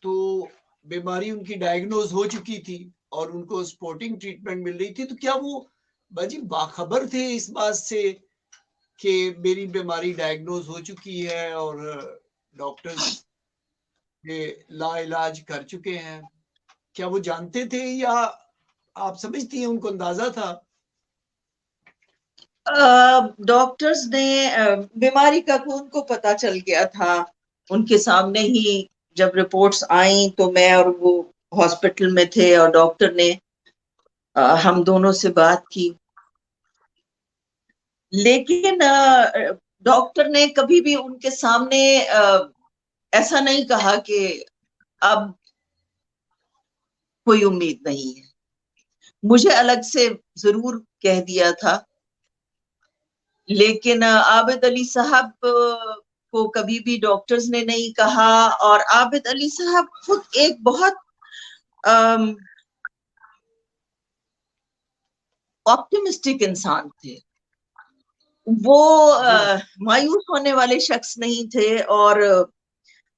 تو بیماری ان کی ڈائگنوز ہو چکی تھی اور ان کو سپورٹنگ ٹریٹمنٹ مل رہی تھی، تو کیا وہ باجی باخبر تھے اس بات سے کہ میری بیماری ڈائگنوز ہو چکی ہے اور ڈاکٹرز یہ لا علاج کر چکے ہیں؟ کیا وہ جانتے تھے یا آپ سمجھتی ہیں ان کو اندازہ تھا؟ ڈاکٹرز نے بیماری کا تو ان کو پتا چل گیا تھا، ان کے سامنے ہی جب رپورٹس آئیں تو میں اور وہ ہاسپٹل میں تھے اور ڈاکٹر نے ہم دونوں سے بات کی، لیکن ڈاکٹر نے کبھی بھی ان کے سامنے ایسا نہیں کہا کہ اب کوئی امید نہیں ہے. مجھے الگ سے ضرور کہہ دیا تھا، لیکن عابد علی صاحب کو کبھی بھی ڈاکٹرز نے نہیں کہا. اور عابد علی صاحب خود ایک بہت آپٹیمسٹک انسان تھے. وہ مایوس ہونے والے شخص نہیں تھے، اور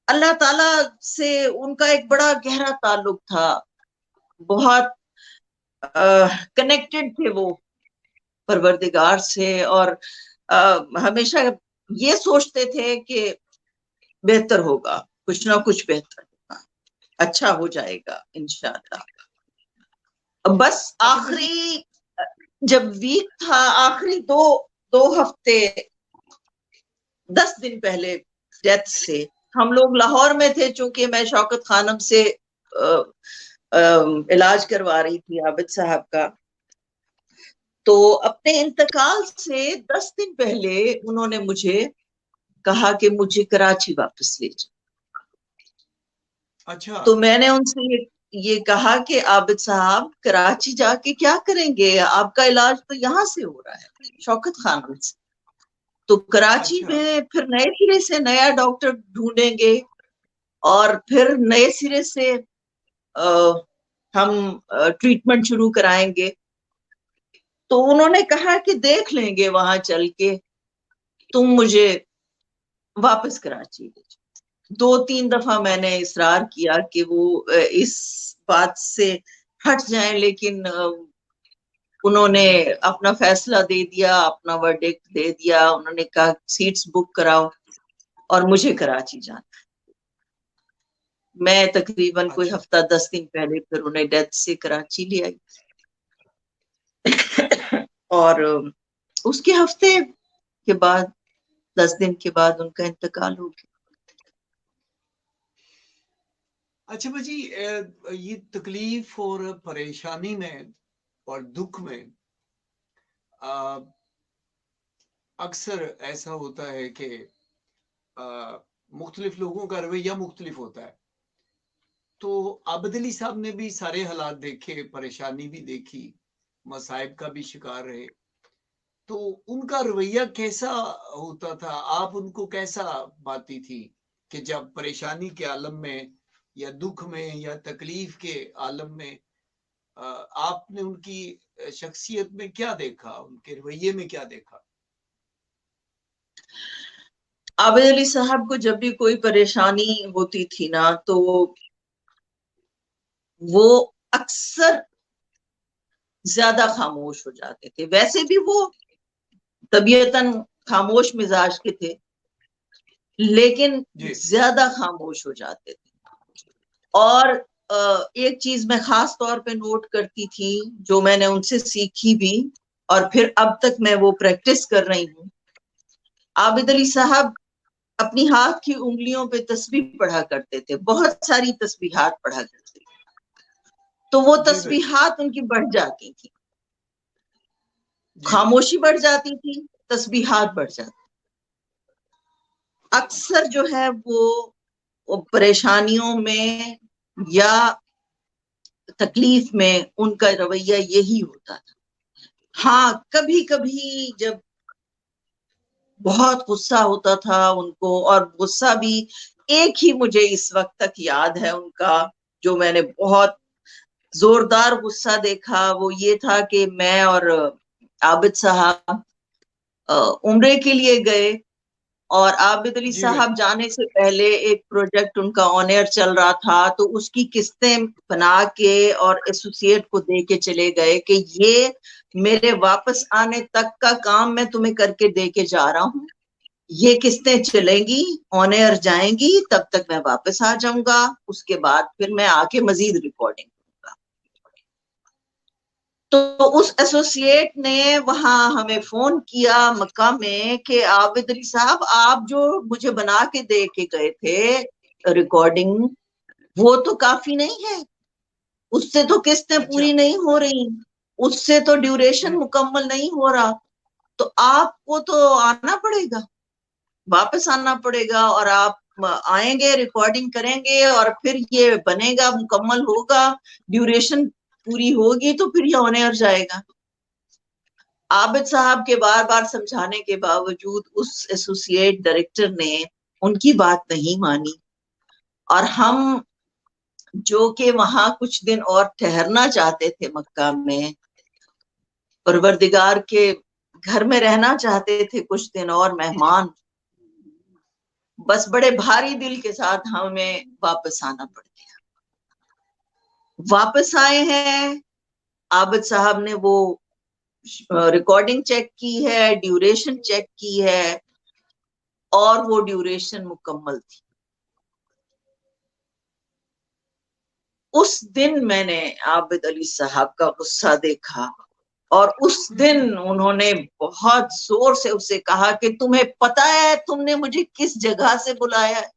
اللہ تعالی سے ان کا ایک بڑا گہرا تعلق تھا. بہت کنیکٹڈ تھے وہ پروردگار سے، اور ہمیشہ یہ سوچتے تھے کہ بہتر ہوگا، کچھ نہ کچھ بہتر ہوگا، اچھا ہو جائے گا انشاءاللہ. بس آخری جب ویک تھا، آخری دو ہفتے 10 دن پہلے ڈیتھ سے، ہم لوگ لاہور میں تھے، چونکہ میں شوکت خانم سے علاج کروا رہی تھی عابد صاحب کا. تو اپنے انتقال سے 10 دن پہلے انہوں نے مجھے کہا کہ مجھے کراچی واپس لے جائیں. اچھا. تو میں نے ان سے یہ کہا کہ عابد صاحب کراچی جا کے کیا کریں گے؟ آپ کا علاج تو یہاں سے ہو رہا ہے، شوکت خانم سے. تو کراچی میں پھر نئے سرے سے نیا ڈاکٹر ڈھونڈیں گے، اور پھر نئے سرے سے ہم ٹریٹمنٹ شروع کرائیں گے. تو انہوں نے کہا کہ دیکھ لیں گے وہاں چل کے، تم مجھے واپس کراچی لے جاؤ. 2-3 دفعہ میں نے اصرار کیا کہ وہ اس بات سے ہٹ جائیں، لیکن انہوں نے اپنا فیصلہ دے دیا، اپنا ورڈکٹ دے دیا. انہوں نے کہا سیٹس بک کراؤ اور مجھے کراچی جانا. میں تقریباً کوئی ہفتہ 10 دن پہلے پھر انہیں ڈیتھ سے کراچی لے آئی، اور اس کے ہفتے کے بعد 10 دن کے بعد ان کا انتقال ہو گیا. اچھا باجی، یہ تکلیف اور پریشانی میں اور دکھ میں اکثر ایسا ہوتا ہے کہ مختلف لوگوں کا رویہ مختلف ہوتا ہے. تو عابد علی صاحب نے بھی سارے حالات دیکھے، پریشانی بھی دیکھی، مصائب کا بھی شکار رہے. تو ان کا رویہ کیسا ہوتا تھا؟ آپ ان کو کیسا پاتی تھی کہ جب پریشانی کے عالم میں یا دکھ میں یا تکلیف کے عالم میں آپ نے ان کی شخصیت میں کیا دیکھا، ان کے رویے میں کیا دیکھا؟ عابد علی صاحب کو جب بھی کوئی پریشانی ہوتی تھی نا، تو وہ اکثر زیادہ خاموش ہو جاتے تھے. ویسے بھی وہ طبیعتاً خاموش مزاج کے تھے، لیکن زیادہ خاموش ہو جاتے تھے. اور ایک چیز میں خاص طور پہ نوٹ کرتی تھی، جو میں نے ان سے سیکھی بھی اور پھر اب تک میں وہ پریکٹس کر رہی ہوں. عابد علی صاحب اپنی ہاتھ کی انگلیوں پہ تسبیح پڑھا کرتے تھے، بہت ساری تسبیحات پڑھا کرتے تھے. تو وہ تسبیحات ان کی بڑھ جاتی تھی، خاموشی بڑھ جاتی تھی، تسبیحات بڑھ جاتی. اکثر جو ہے وہ پریشانیوں میں یا تکلیف میں ان کا رویہ یہی ہوتا تھا. ہاں کبھی کبھی جب بہت غصہ ہوتا تھا ان کو، اور غصہ بھی ایک ہی مجھے اس وقت تک یاد ہے ان کا، جو میں نے بہت زوردار غصہ دیکھا، وہ یہ تھا کہ میں اور عابد صاحب عمرے کے لیے گئے، اور عابد علی صاحب جانے سے پہلے ایک پروجیکٹ ان کا آن ایئر چل رہا تھا، تو اس کی قسطیں بنا کے اور ایسوسیٹ کو دے کے چلے گئے کہ یہ میرے واپس آنے تک کا کام میں تمہیں کر کے دے کے جا رہا ہوں، یہ قسطیں چلیں گی، آن ایئر جائیں گی، تب تک میں واپس آ جاؤں گا، اس کے بعد پھر میں آ کے مزید ریکارڈنگ کروں گا. تو اس ایسوسیٹ نے وہاں ہمیں فون کیا مکہ میں کہ عابد علی صاحب آپ جو مجھے بنا کے دے کے گئے تھے ریکارڈنگ، وہ تو کافی نہیں ہے، اس سے تو قسطیں اچھا پوری نہیں ہو رہی، اس سے تو ڈیوریشن مکمل نہیں ہو رہا، تو آپ کو تو آنا پڑے گا، واپس آنا پڑے گا، اور آپ آئیں گے، ریکارڈنگ کریں گے، اور پھر یہ بنے گا، مکمل ہوگا، ڈیوریشن پوری ہوگی تو پھر یہ ہونے اور جائے گا۔ عابد صاحب کے بار بار سمجھانے کے باوجود اس ایسوسیٹ ڈائریکٹر نے ان کی بات نہیں مانی، اور ہم جو کہ وہاں کچھ دن اور ٹھہرنا چاہتے تھے مکہ میں، پروردگار کے گھر میں رہنا چاہتے تھے کچھ دن اور مہمان، بس بڑے بھاری دل کے ساتھ ہمیں واپس آنا پڑ گیا۔ واپس آئے ہیں، عابد صاحب نے وہ ریکارڈنگ چیک کی ہے، ڈیوریشن چیک کی ہے، اور وہ ڈیوریشن مکمل تھی۔ اس دن میں نے عابد علی صاحب کا غصہ دیکھا، اور اس دن انہوں نے بہت زور سے اسے کہا کہ تمہیں پتا ہے تم نے مجھے کس جگہ سے بلایا ہے؟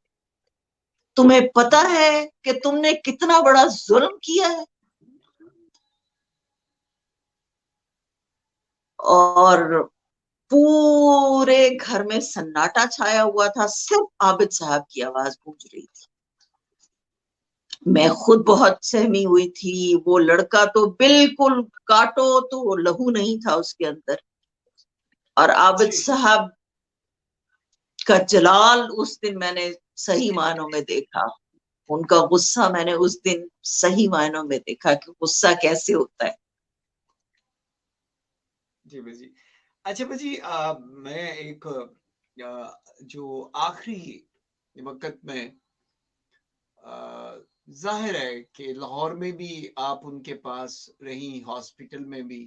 تمہیں پتا ہے کہ تم نے کتنا بڑا ظلم کیا ہے؟ اور پورے گھر میں سناٹا چھایا ہوا تھا، صرف عابد صاحب کی آواز گونج رہی تھی۔ میں خود بہت سہمی ہوئی تھی، وہ لڑکا تو بالکل کاٹو تو لہو نہیں تھا اس کے اندر، اور عابد صاحب کا جلال اس دن میں نے صحیح معنوں میں دیکھا، ان کا غصہ میں نے اس دن صحیح معنوں میں دیکھا کہ غصہ کیسے ہوتا ہے۔ جی بھائی، اچھا بھائی، میں ایک جو آخری وقت میں ظاہر ہے کہ لاہور میں بھی آپ ان کے پاس رہی، ہاسپٹل میں بھی،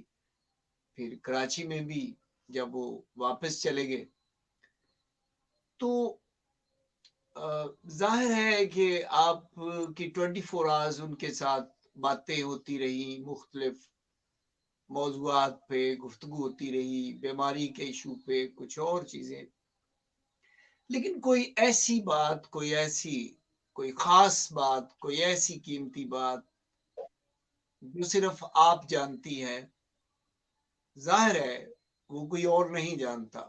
پھر کراچی میں بھی جب وہ واپس چلے گئے، تو ظاہر ہے کہ آپ کی 24 آورز ان کے ساتھ باتیں ہوتی رہی، مختلف موضوعات پہ گفتگو ہوتی رہی، بیماری کے ایشو پہ، کچھ اور چیزیں، لیکن کوئی ایسی بات، کوئی خاص بات، کوئی ایسی قیمتی بات جو صرف آپ جانتی ہے، ظاہر ہے وہ کوئی اور نہیں جانتا،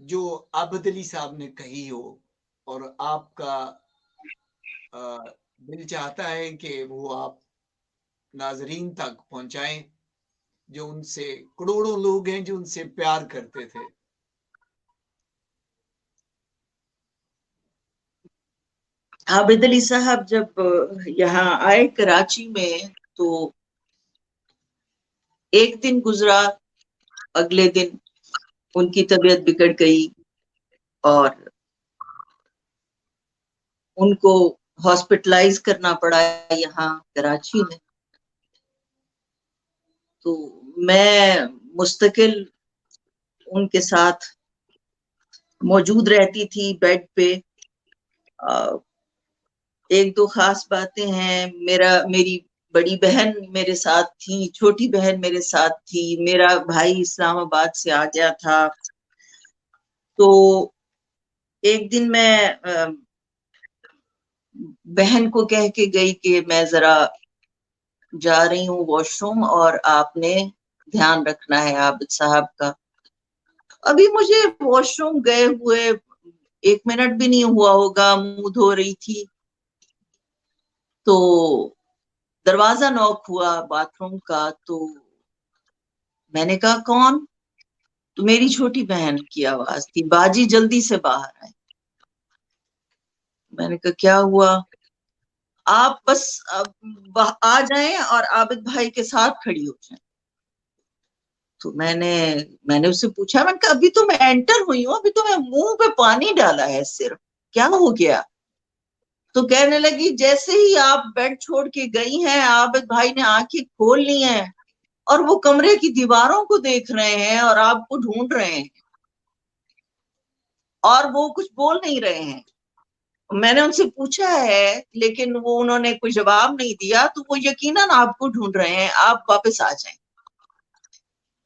جو عابد علی صاحب نے کہی ہو، اور آپ کا دل چاہتا ہے کہ وہ آپ ناظرین تک پہنچائیں، جو ان سے کروڑوں لوگ ہیں جو ان سے پیار کرتے تھے۔ عابد علی صاحب جب یہاں آئے کراچی میں، تو ایک دن گزرا، اگلے دن ان کی طبیعت بگڑ گئی، اور ان کو ہاسپٹلائز کرنا پڑا یہاں کراچی میں۔ تو میں مستقل ان کے ساتھ موجود رہتی تھی بیڈ پہ۔ ایک دو خاص باتیں ہیں، میری بڑی بہن میرے ساتھ تھی، چھوٹی بہن میرے ساتھ تھی، میرا بھائی اسلام آباد سے آ گیا تھا۔ تو ایک دن میں بہن کو کہہ کے گئی کہ میں ذرا جا رہی ہوں واش روم، اور آپ نے دھیان رکھنا ہے عابد صاحب کا۔ ابھی مجھے واش روم گئے ہوئے 1 منٹ بھی نہیں ہوا ہوگا، منہ دھو رہی تھی، تو دروازہ نوک ہوا باتھ روم کا۔ تو میں نے کہا کون؟ تو میری چھوٹی بہن کی آواز تھی، باجی جلدی سے باہر آئے۔ میں نے کہا کیا ہوا؟ آپ بس آ جائیں اور عابد بھائی کے ساتھ کھڑی ہو جائیں۔ تو میں نے اس سے پوچھا، میں نے کہا ابھی تو میں انٹر ہوئی ہوں، ابھی تو میں منہ پہ پانی ڈالا ہے صرف، کیا ہو گیا؟ تو کہنے لگی جیسے ہی آپ بیڈ چھوڑ کے گئی ہیں، عابد بھائی نے آنکھیں کھول لی ہیں، اور وہ کمرے کی دیواروں کو دیکھ رہے ہیں اور آپ کو ڈھونڈ رہے ہیں، اور وہ کچھ بول نہیں رہے ہیں۔ میں نے ان سے پوچھا ہے، لیکن انہوں نے کوئی جواب نہیں دیا، تو وہ یقیناً آپ کو ڈھونڈ رہے ہیں، آپ واپس آ جائیں۔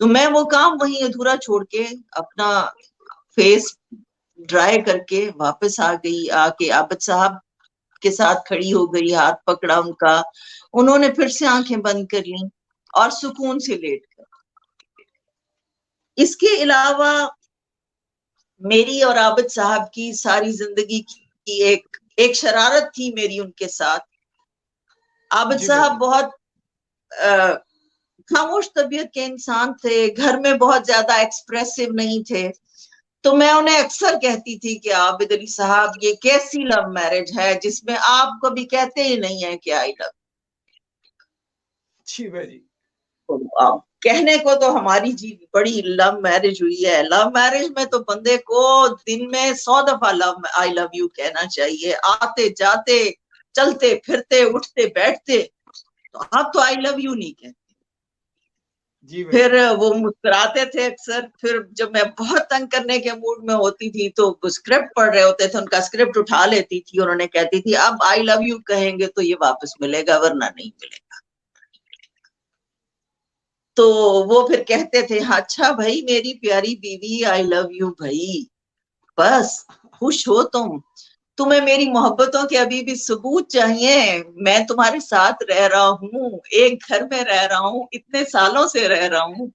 تو میں وہ کام وہیں ادھورا چھوڑ کے اپنا فیس ڈرائی کر کے واپس آ گئی۔ آ کے عابد صاحب کے ساتھ کھڑی ہو گئی, ہاتھ پکڑا ان کا, انہوں نے پھر سے آنکھیں بند کر لیں اور سکون سے لیٹ کر. اس کے علاوہ میری اور عابد صاحب کی ساری زندگی کی ایک شرارت تھی میری ان کے ساتھ. عابد صاحب بہت خاموش طبیعت کے انسان تھے, گھر میں بہت زیادہ ایکسپریسو نہیں تھے, تو میں انہیں اکثر کہتی تھی کہ عابد علی صاحب یہ کیسی لو میرج ہے جس میں آپ کبھی کہتے ہی نہیں ہیں کہ آئی لو. کہنے کو تو ہماری جی بڑی لو میرج ہوئی ہے, لو میرج میں تو بندے کو دن میں 100 دفعہ آئی لو یو کہنا چاہیے, آتے جاتے چلتے پھرتے اٹھتے بیٹھتے. تو آپ تو آئی لو یو نہیں کہتے. پھر وہ مسکراتے تھے اکثر. پھر جب میں بہت تنگ کرنے کے موڈ میں ہوتی تھی تو وہ اسکرپٹ پڑھ رہے ہوتے تھے, ان کا اسکرپٹ اٹھا لیتی تھی اور انہیں کہتی تھی اب آئی لو یو کہیں گے تو یہ واپس ملے گا ورنہ نہیں ملے گا. تو وہ پھر کہتے تھے اچھا بھائی میری پیاری بیوی آئی لو یو بھائی, بس خوش ہو تمہیں میری محبتوں کے ابھی بھی ثبوت چاہیے. میں تمہارے ساتھ رہ رہا ہوں, ایک گھر میں رہ رہا ہوں, اتنے سالوں سے رہ رہا ہوں,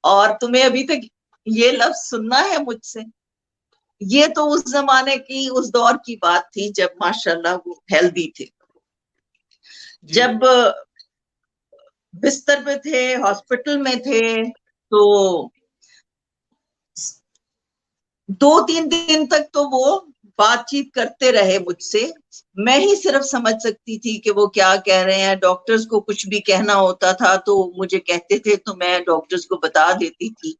اور تمہیں ابھی تک یہ لفظ سننا ہے مجھ سے. یہ تو اس زمانے کی, اس دور کی بات تھی جب ماشاءاللہ وہ ہیلدی تھے. جب بستر پہ تھے, ہاسپٹل میں تھے, تو 2-3 دن تک تو وہ بات چیت کرتے رہے مجھ سے. میں ہی صرف سمجھ سکتی تھی کہ وہ کیا کہہ رہے ہیں. ڈاکٹرز کو کچھ بھی کہنا ہوتا تھا تو مجھے کہتے تھے تو میں ڈاکٹرز کو بتا دیتی تھی.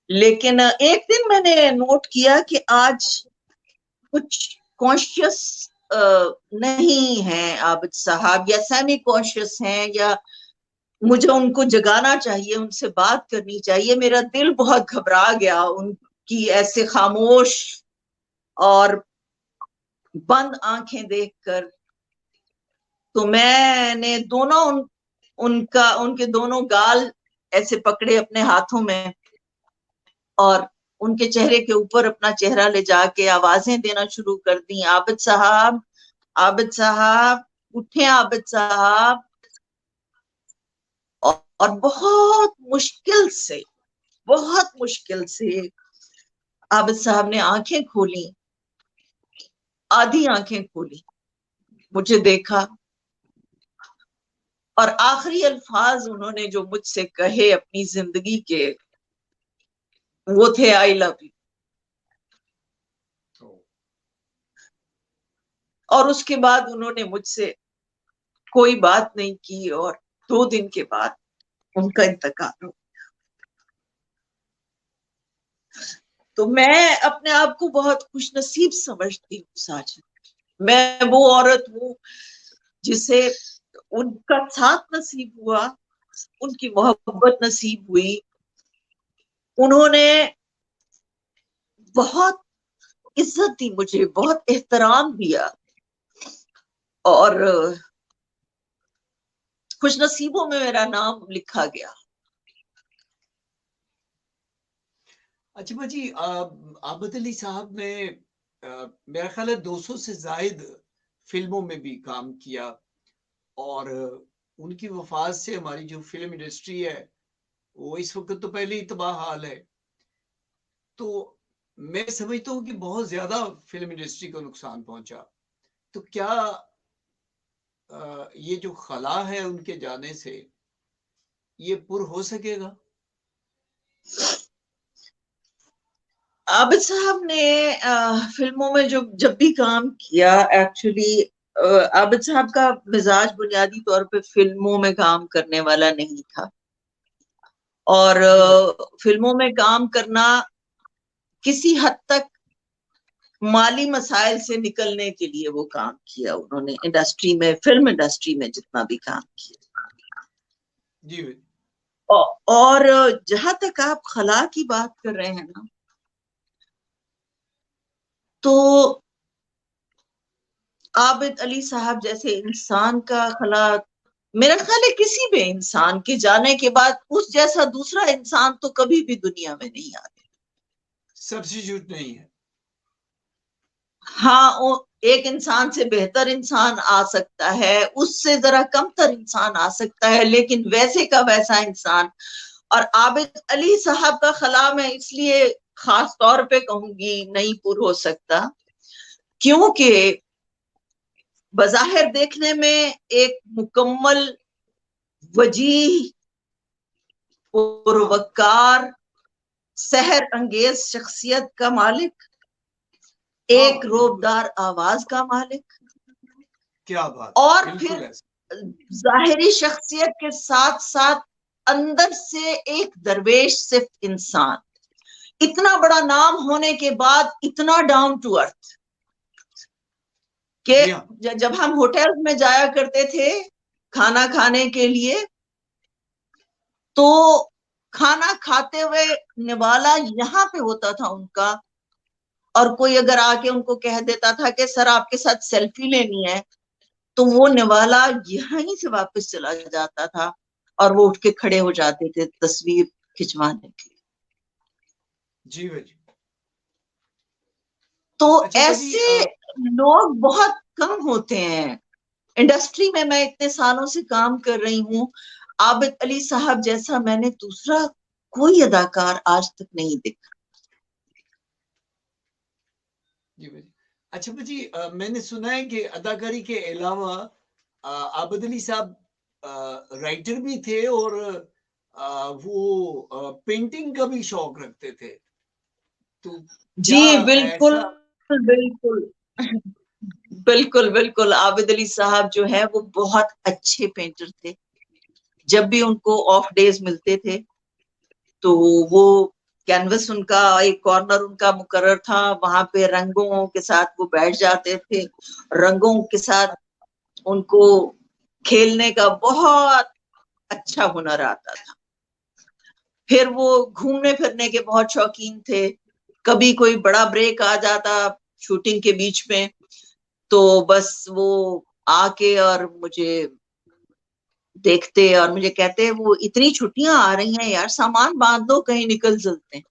لیکن ایک دن میں نے نوٹ کیا کہ آج کچھ کانشیس نہیں ہیں عابد صاحب, یا سیمی کانشیس ہیں, یا مجھے ان کو جگانا چاہیے, ان سے بات کرنی چاہیے. میرا دل بہت گھبرا گیا ان کی ایسے خاموش اور بند آنکھیں دیکھ کر. تو میں نے ان کے دونوں گال ایسے پکڑے اپنے ہاتھوں میں اور ان کے چہرے کے اوپر اپنا چہرہ لے جا کے آوازیں دینا شروع کر دی, عابد صاحب, عابد صاحب, اٹھیں عابد صاحب. اور بہت مشکل سے عابد صاحب نے آنکھیں کھولی, آدھی آنکھیں کھولی, مجھے دیکھا, اور آخری الفاظ انہوں نے جو مجھ سے کہے اپنی زندگی کے, وہ تھے آئی لو یو. اور اس کے بعد انہوں نے مجھ سے کوئی بات نہیں کی, اور 2 دن کے بعد ان کا انتقال ہو. تو میں اپنے آپ کو بہت خوش نصیب سمجھتی ہوں ساجد. میں وہ عورت ہوں جسے ان کا ساتھ نصیب ہوا, ان کی محبت نصیب ہوئی. انہوں نے بہت عزت دی مجھے, بہت احترام دیا, اور خوش نصیبوں میں میرا نام لکھا گیا. اچھا جی, عابد علی صاحب نے میرا خیال ہے 200 سے زائد فلموں میں بھی کام کیا, اور ان کی وفات سے ہماری جو فلم انڈسٹری ہے وہ اس وقت تو پہلے ہی تباہ حال ہے. تو میں سمجھتا ہوں کہ بہت زیادہ فلم انڈسٹری کو نقصان پہنچا. تو کیا یہ جو خلا ہے ان کے جانے سے یہ پر ہو سکے گا؟ عابد صاحب نے فلموں میں جب بھی کام کیا, ایکچولی عابد صاحب کا مزاج بنیادی طور پہ فلموں میں کام کرنے والا نہیں تھا, اور فلموں میں کام کرنا کسی حد تک مالی مسائل سے نکلنے کے لیے وہ کام کیا انہوں نے انڈسٹری میں, فلم انڈسٹری میں جتنا بھی کام کیا. جی. اور جہاں تک آپ خلا کی بات کر رہے ہیں نا, تو عابد علی صاحب جیسے انسان کا خلا میرا خیال ہے کسی بھی انسان کے جانے کے بعد اس جیسا دوسرا انسان تو کبھی بھی دنیا میں نہیں آتا. سبسٹیٹیوٹ نہیں ہے. ہاں ایک انسان سے بہتر انسان آ سکتا ہے، اس سے ذرا کم تر انسان آ سکتا ہے، لیکن ویسے کا ویسا انسان. اور عابد علی صاحب کا خلا میں اس لیے خاص طور پہ کہوں گی نہیں پر ہو سکتا، کیونکہ بظاہر دیکھنے میں ایک مکمل وجیح پروکار سحر انگیز شخصیت کا مالک، ایک روبدار آواز کا مالک، کیا بات، اور پھر ظاہری شخصیت کے ساتھ ساتھ اندر سے ایک درویش صرف انسان، اتنا بڑا نام ہونے کے بعد اتنا ڈاؤن ٹو ارتھ کہ جب ہم ہوٹل میں جایا کرتے تھے کھانا کھانے کے لیے تو کھانا کھاتے ہوئے نوالا یہاں پہ ہوتا تھا ان کا، اور کوئی اگر آ کے ان کو کہہ دیتا تھا کہ سر آپ کے ساتھ سیلفی لینی ہے تو وہ نوالا یہیں سے واپس چلا جاتا تھا اور وہ اٹھ کے کھڑے ہو جاتے تھے تصویر کھنچوانے کے لیے. جی بھائی. تو ایسے لوگ بہت کم ہوتے ہیں انڈسٹری میں. میں اتنے سالوں سے کام کر رہی ہوں، عابد علی صاحب جیسا میں نے دوسرا کوئی اداکار آج تک نہیں دیکھا. جی بھائی. اچھا جی، میں نے سنا ہے کہ اداکاری کے علاوہ عابد علی صاحب رائٹر بھی تھے اور وہ پینٹنگ کا بھی شوق رکھتے تھے. تو جی بالکل بالکل بالکل بالکل. عابد علی صاحب جو ہے وہ بہت اچھے پینٹر تھے. جب بھی ان کو آف ڈیز ملتے تھے تو وہ کینوس ان کا ایک کارنر ان کا مقرر تھا، وہاں پہ رنگوں کے ساتھ وہ بیٹھ جاتے تھے، رنگوں کے ساتھ ان کو کھیلنے کا بہت اچھا ہنر آتا تھا. پھر وہ گھومنے پھرنے کے بہت شوقین تھے. کبھی کوئی بڑا بریک آ جاتا شوٹنگ کے بیچ میں تو بس وہ آ کے اور مجھے دیکھتے اور مجھے کہتے وہ اتنی چھٹیاں آ رہی ہیں یار، سامان باندھ دو کہیں نکل چلتے ہیں.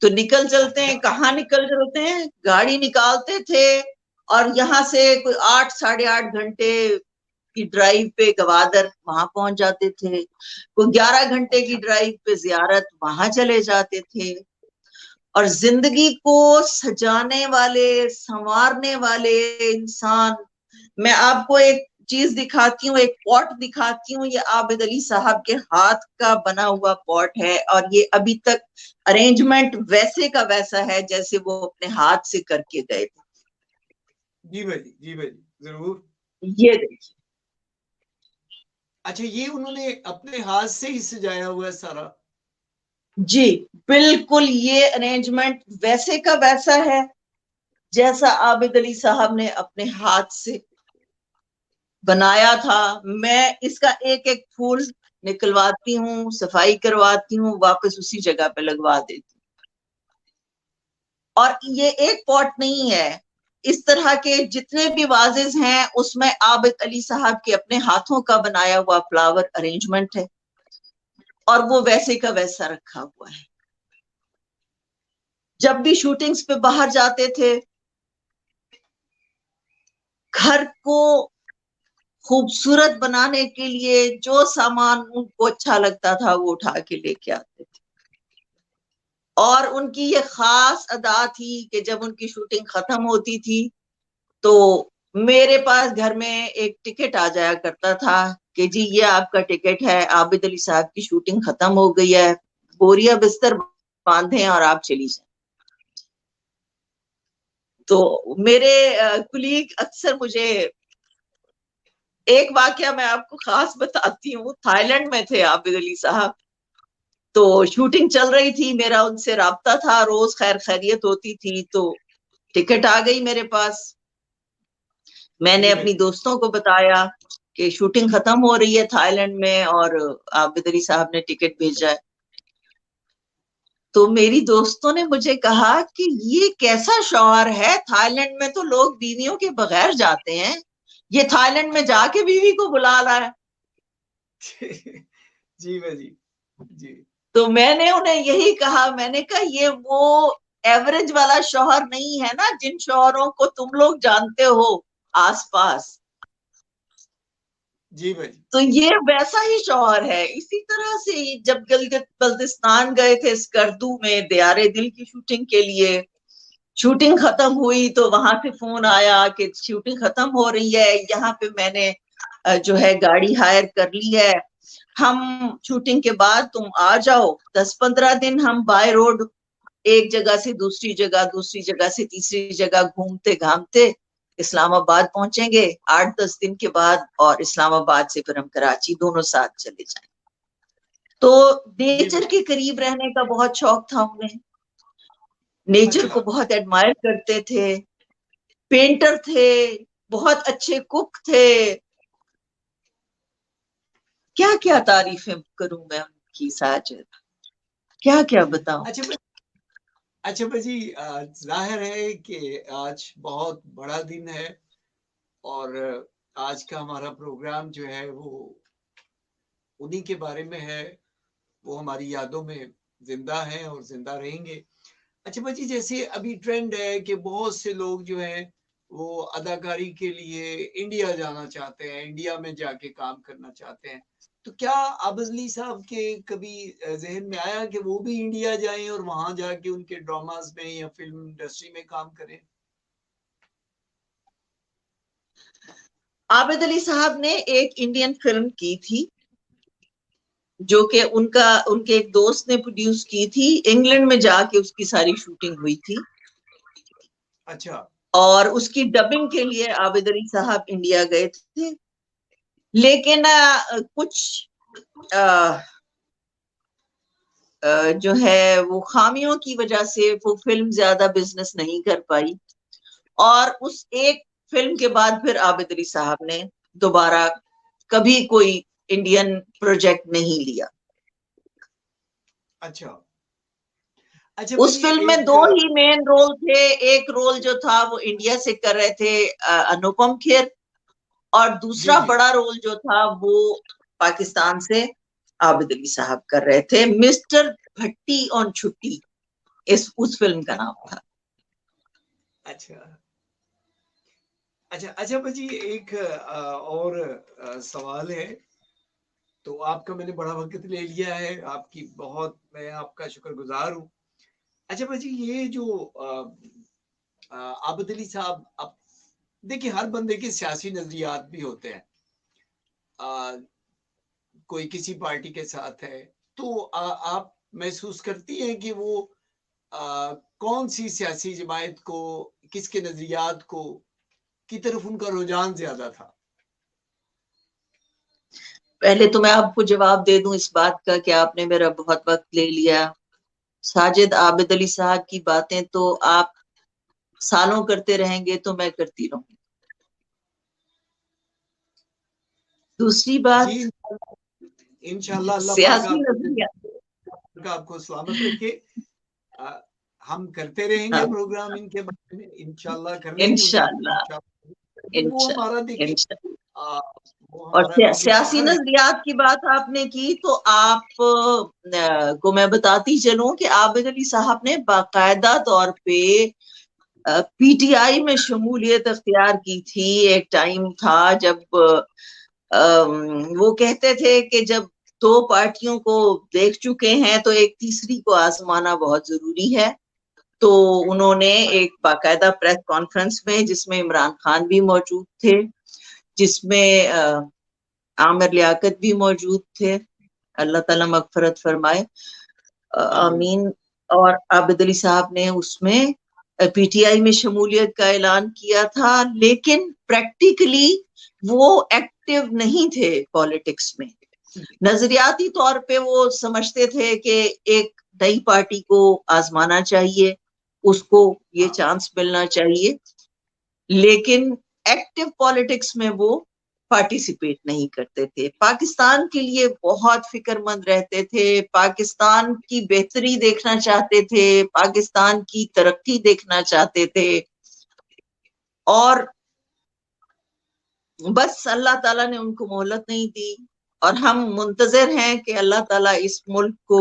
تو نکل چلتے ہیں. کہاں نکل چلتے ہیں؟ گاڑی نکالتے تھے اور یہاں سے کوئی 8-8.5 گھنٹے کی ڈرائیو پہ گوادر وہاں پہنچ جاتے تھے، کوئی 11 گھنٹے کی ڈرائیو پہ زیارت وہاں چلے جاتے تھے. اور زندگی کو سجانے والے سنوارنے والے انسان. میں آپ کو ایک چیز دکھاتی ہوں، ایک پوٹ دکھاتی ہوں، یہ عابد علی صاحب کے ہاتھ کا بنا ہوا پوٹ ہے اور یہ ابھی تک ارینجمنٹ ویسے کا ویسا ہے جیسے وہ اپنے ہاتھ سے کر کے گئے تھے. جی بھائی جی بھائی ضرور. یہ دیکھیے. اچھا یہ انہوں نے اپنے ہاتھ سے ہی سجایا ہوا ہے سارا؟ جی بالکل، یہ ارینجمنٹ ویسے کا ویسا ہے جیسا عابد علی صاحب نے اپنے ہاتھ سے بنایا تھا. میں اس کا ایک ایک پھول نکلواتی ہوں، صفائی کرواتی ہوں، واپس اسی جگہ پہ لگوا دیتی ہوں. اور یہ ایک پوٹ نہیں ہے، اس طرح کے جتنے بھی وازز ہیں اس میں عابد علی صاحب کے اپنے ہاتھوں کا بنایا ہوا فلاور ارینجمنٹ ہے اور وہ ویسے کا ویسا رکھا ہوا ہے. جب بھی شوٹنگز پہ باہر جاتے تھے گھر کو خوبصورت بنانے کے لیے جو سامان ان کو اچھا لگتا تھا وہ اٹھا کے لے کے آتے تھے. اور ان کی یہ خاص ادا تھی کہ جب ان کی شوٹنگ ختم ہوتی تھی تو میرے پاس گھر میں ایک ٹکٹ آ جایا کرتا تھا کہ جی یہ آپ کا ٹکٹ ہے، عابد علی صاحب کی شوٹنگ ختم ہو گئی ہے، بوریا بستر باندھیں اور آپ چلی جائیں. تو میرے کلیگ اکثر مجھے ایک واقعہ میں آپ کو خاص بتاتی ہوں. تھائی لینڈ میں تھے عابد علی صاحب، تو شوٹنگ چل رہی تھی، میرا ان سے رابطہ تھا، روز خیر خیریت ہوتی تھی. تو ٹکٹ آ گئی میرے پاس. میں نے اپنی دوستوں کو بتایا کہ شوٹنگ ختم ہو رہی ہے تھائی لینڈ میں اور عابد علی صاحب نے ٹکٹ بھیجا ہے. تو میری دوستوں نے مجھے کہا کہ یہ کیسا شوہر ہے، تھائی لینڈ میں تو لوگ بیویوں کے بغیر جاتے ہیں، یہ تھائی لینڈ میں جا کے بیوی کو بلا رہا ہے. جی بھائی جی. تو میں نے انہیں یہی کہا، میں نے کہا یہ وہ ایوریج والا شوہر نہیں ہے نا جن شوہروں کو تم لوگ جانتے ہو آس پاس. جی بھائی. تو یہ ویسا ہی شوہر ہے. اسی طرح سے جب گلگت بلتستان گئے تھے اسکردو میں دیار دل کی شوٹنگ کے لیے, شوٹنگ ختم ہوئی تو وہاں سے فون آیا کہ شوٹنگ ختم ہو رہی ہے, یہاں پہ میں نے جو ہے گاڑی ہائر کر لی ہے, ہم شوٹنگ کے بعد تم آ جاؤ, 10-15 دن ہم بائی روڈ ایک جگہ سے دوسری جگہ سے تیسری جگہ گھومتے گھامتے اسلام آباد پہنچیں گے 8-10 دن کے بعد, اور اسلام آباد سے پھر ہم کراچی دونوں ساتھ چلے جائیں. تو نیچر کے قریب رہنے کا بہت شوق تھا انہیں, نیچر کو بہت ایڈمائر کرتے تھے, پینٹر تھے, بہت اچھے کک تھے. کیا کیا تعریفیں کروں میں ان کی ساجد, کیا کیا بتاؤں. اچھا بھائی, ظاہر ہے کہ آج بہت بڑا دن ہے اور آج کا ہمارا پروگرام جو ہے وہ انہی کے بارے میں ہے, وہ ہماری یادوں میں زندہ ہیں اور زندہ رہیں گے. اچھا بھائی, جیسے ابھی ٹرینڈ ہے کہ بہت سے لوگ جو ہیں وہ اداکاری کے لیے انڈیا جانا چاہتے ہیں, انڈیا میں جا کے کام کرنا چاہتے ہیں, تو کیا عابد علی صاحب کے کبھی ذہن میں آیا کہ وہ بھی انڈیا جائیں اور وہاں جا کے ان کے ڈراماز میں یا فلم انڈسٹری میں کام کریں؟ عابد علی صاحب نے ایک انڈین فلم کی تھی جو کہ ان کے ایک دوست نے پروڈیوس کی تھی, انگلینڈ میں جا کے اس کی ساری شوٹنگ ہوئی تھی. اچھا. اور اس کی ڈبنگ کے لیے عابد علی صاحب انڈیا گئے تھے, لیکن کچھ جو ہے وہ خامیوں کی وجہ سے وہ فلم زیادہ بزنس نہیں کر پائی, اور اس ایک فلم کے بعد پھر عابد علی صاحب نے دوبارہ کبھی کوئی انڈین پروجیکٹ نہیں لیا. اچھا. اس فلم میں 2 ہی مین رول تھے, ایک رول جو تھا وہ انڈیا سے کر رہے تھے انوپم کھیر, اور دوسرا بڑا رول جو تھا وہ پاکستان سے عابد علی صاحب کر رہے تھے, مسٹر بھٹی آن چھٹی اس فلم کا نام تھا. اچھا اچھا اچھا بھائی, ایک اور سوال ہے, تو آپ کا میں نے بڑا وقت لے لیا ہے, آپ کی بہت میں آپ کا شکر گزار ہوں. اچھا بھائی, یہ جو عابد علی صاحب, اب دیکھیں ہر بندے کے سیاسی نظریات بھی ہوتے ہیں, کوئی کسی پارٹی کے ساتھ ہے, تو آپ محسوس کرتی ہیں کہ وہ کون سی سیاسی جماعت کو, کس کے نظریات کو کی طرف ان کا رجحان زیادہ تھا؟ پہلے تو میں آپ کو جواب دے دوں اس بات کا کہ آپ نے میرا بہت وقت لے لیا. ساجد, عابد علی صاحب کی باتیں تو آپ سالوں کرتے رہیں گے تو میں کرتی رہوں. دوسری بات, جی انشاءاللہ اللہ سیاسی نظریہ پاک آپ کو سلامت رکھے. ہم کرتے رہیں گے پروگرام ان کے بارے میں, انشاءاللہ کر لیں گے. وہ ہمارا دیکھیں, اور سیاسی نظریات کی بات آپ نے کی تو آپ کو میں بتاتی چلوں کہ عابد علی صاحب نے باقاعدہ طور پہ پی ٹی آئی میں شمولیت اختیار کی تھی. ایک ٹائم تھا جب وہ کہتے تھے کہ جب 2 پارٹیوں کو دیکھ چکے ہیں تو ایک تیسری کو آزمانا بہت ضروری ہے. تو انہوں نے ایک باقاعدہ پریس کانفرنس میں, جس میں عمران خان بھی موجود تھے, جس میں عامر لیاقت بھی موجود تھے, اللہ تعالیٰ مغفرت فرمائے, آمین, اور عابد علی صاحب نے اس میں پی ٹی آئی میں شمولیت کا اعلان کیا تھا, لیکن پریکٹیکلی وہ ایکٹیو نہیں تھے پالیٹکس میں. نظریاتی طور پہ وہ سمجھتے تھے کہ ایک نئی پارٹی کو آزمانا چاہیے, اس کو یہ چانس ملنا چاہیے, لیکن ایکٹیو پالیٹکس میں وہ پارٹیسپیٹ نہیں کرتے تھے. پاکستان کے لیے بہت فکر مند رہتے تھے, پاکستان کی بہتری دیکھنا چاہتے تھے, پاکستان کی ترقی دیکھنا چاہتے تھے, اور بس اللہ تعالیٰ نے ان کو مہلت نہیں دی, اور ہم منتظر ہیں کہ اللہ تعالیٰ اس ملک کو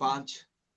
5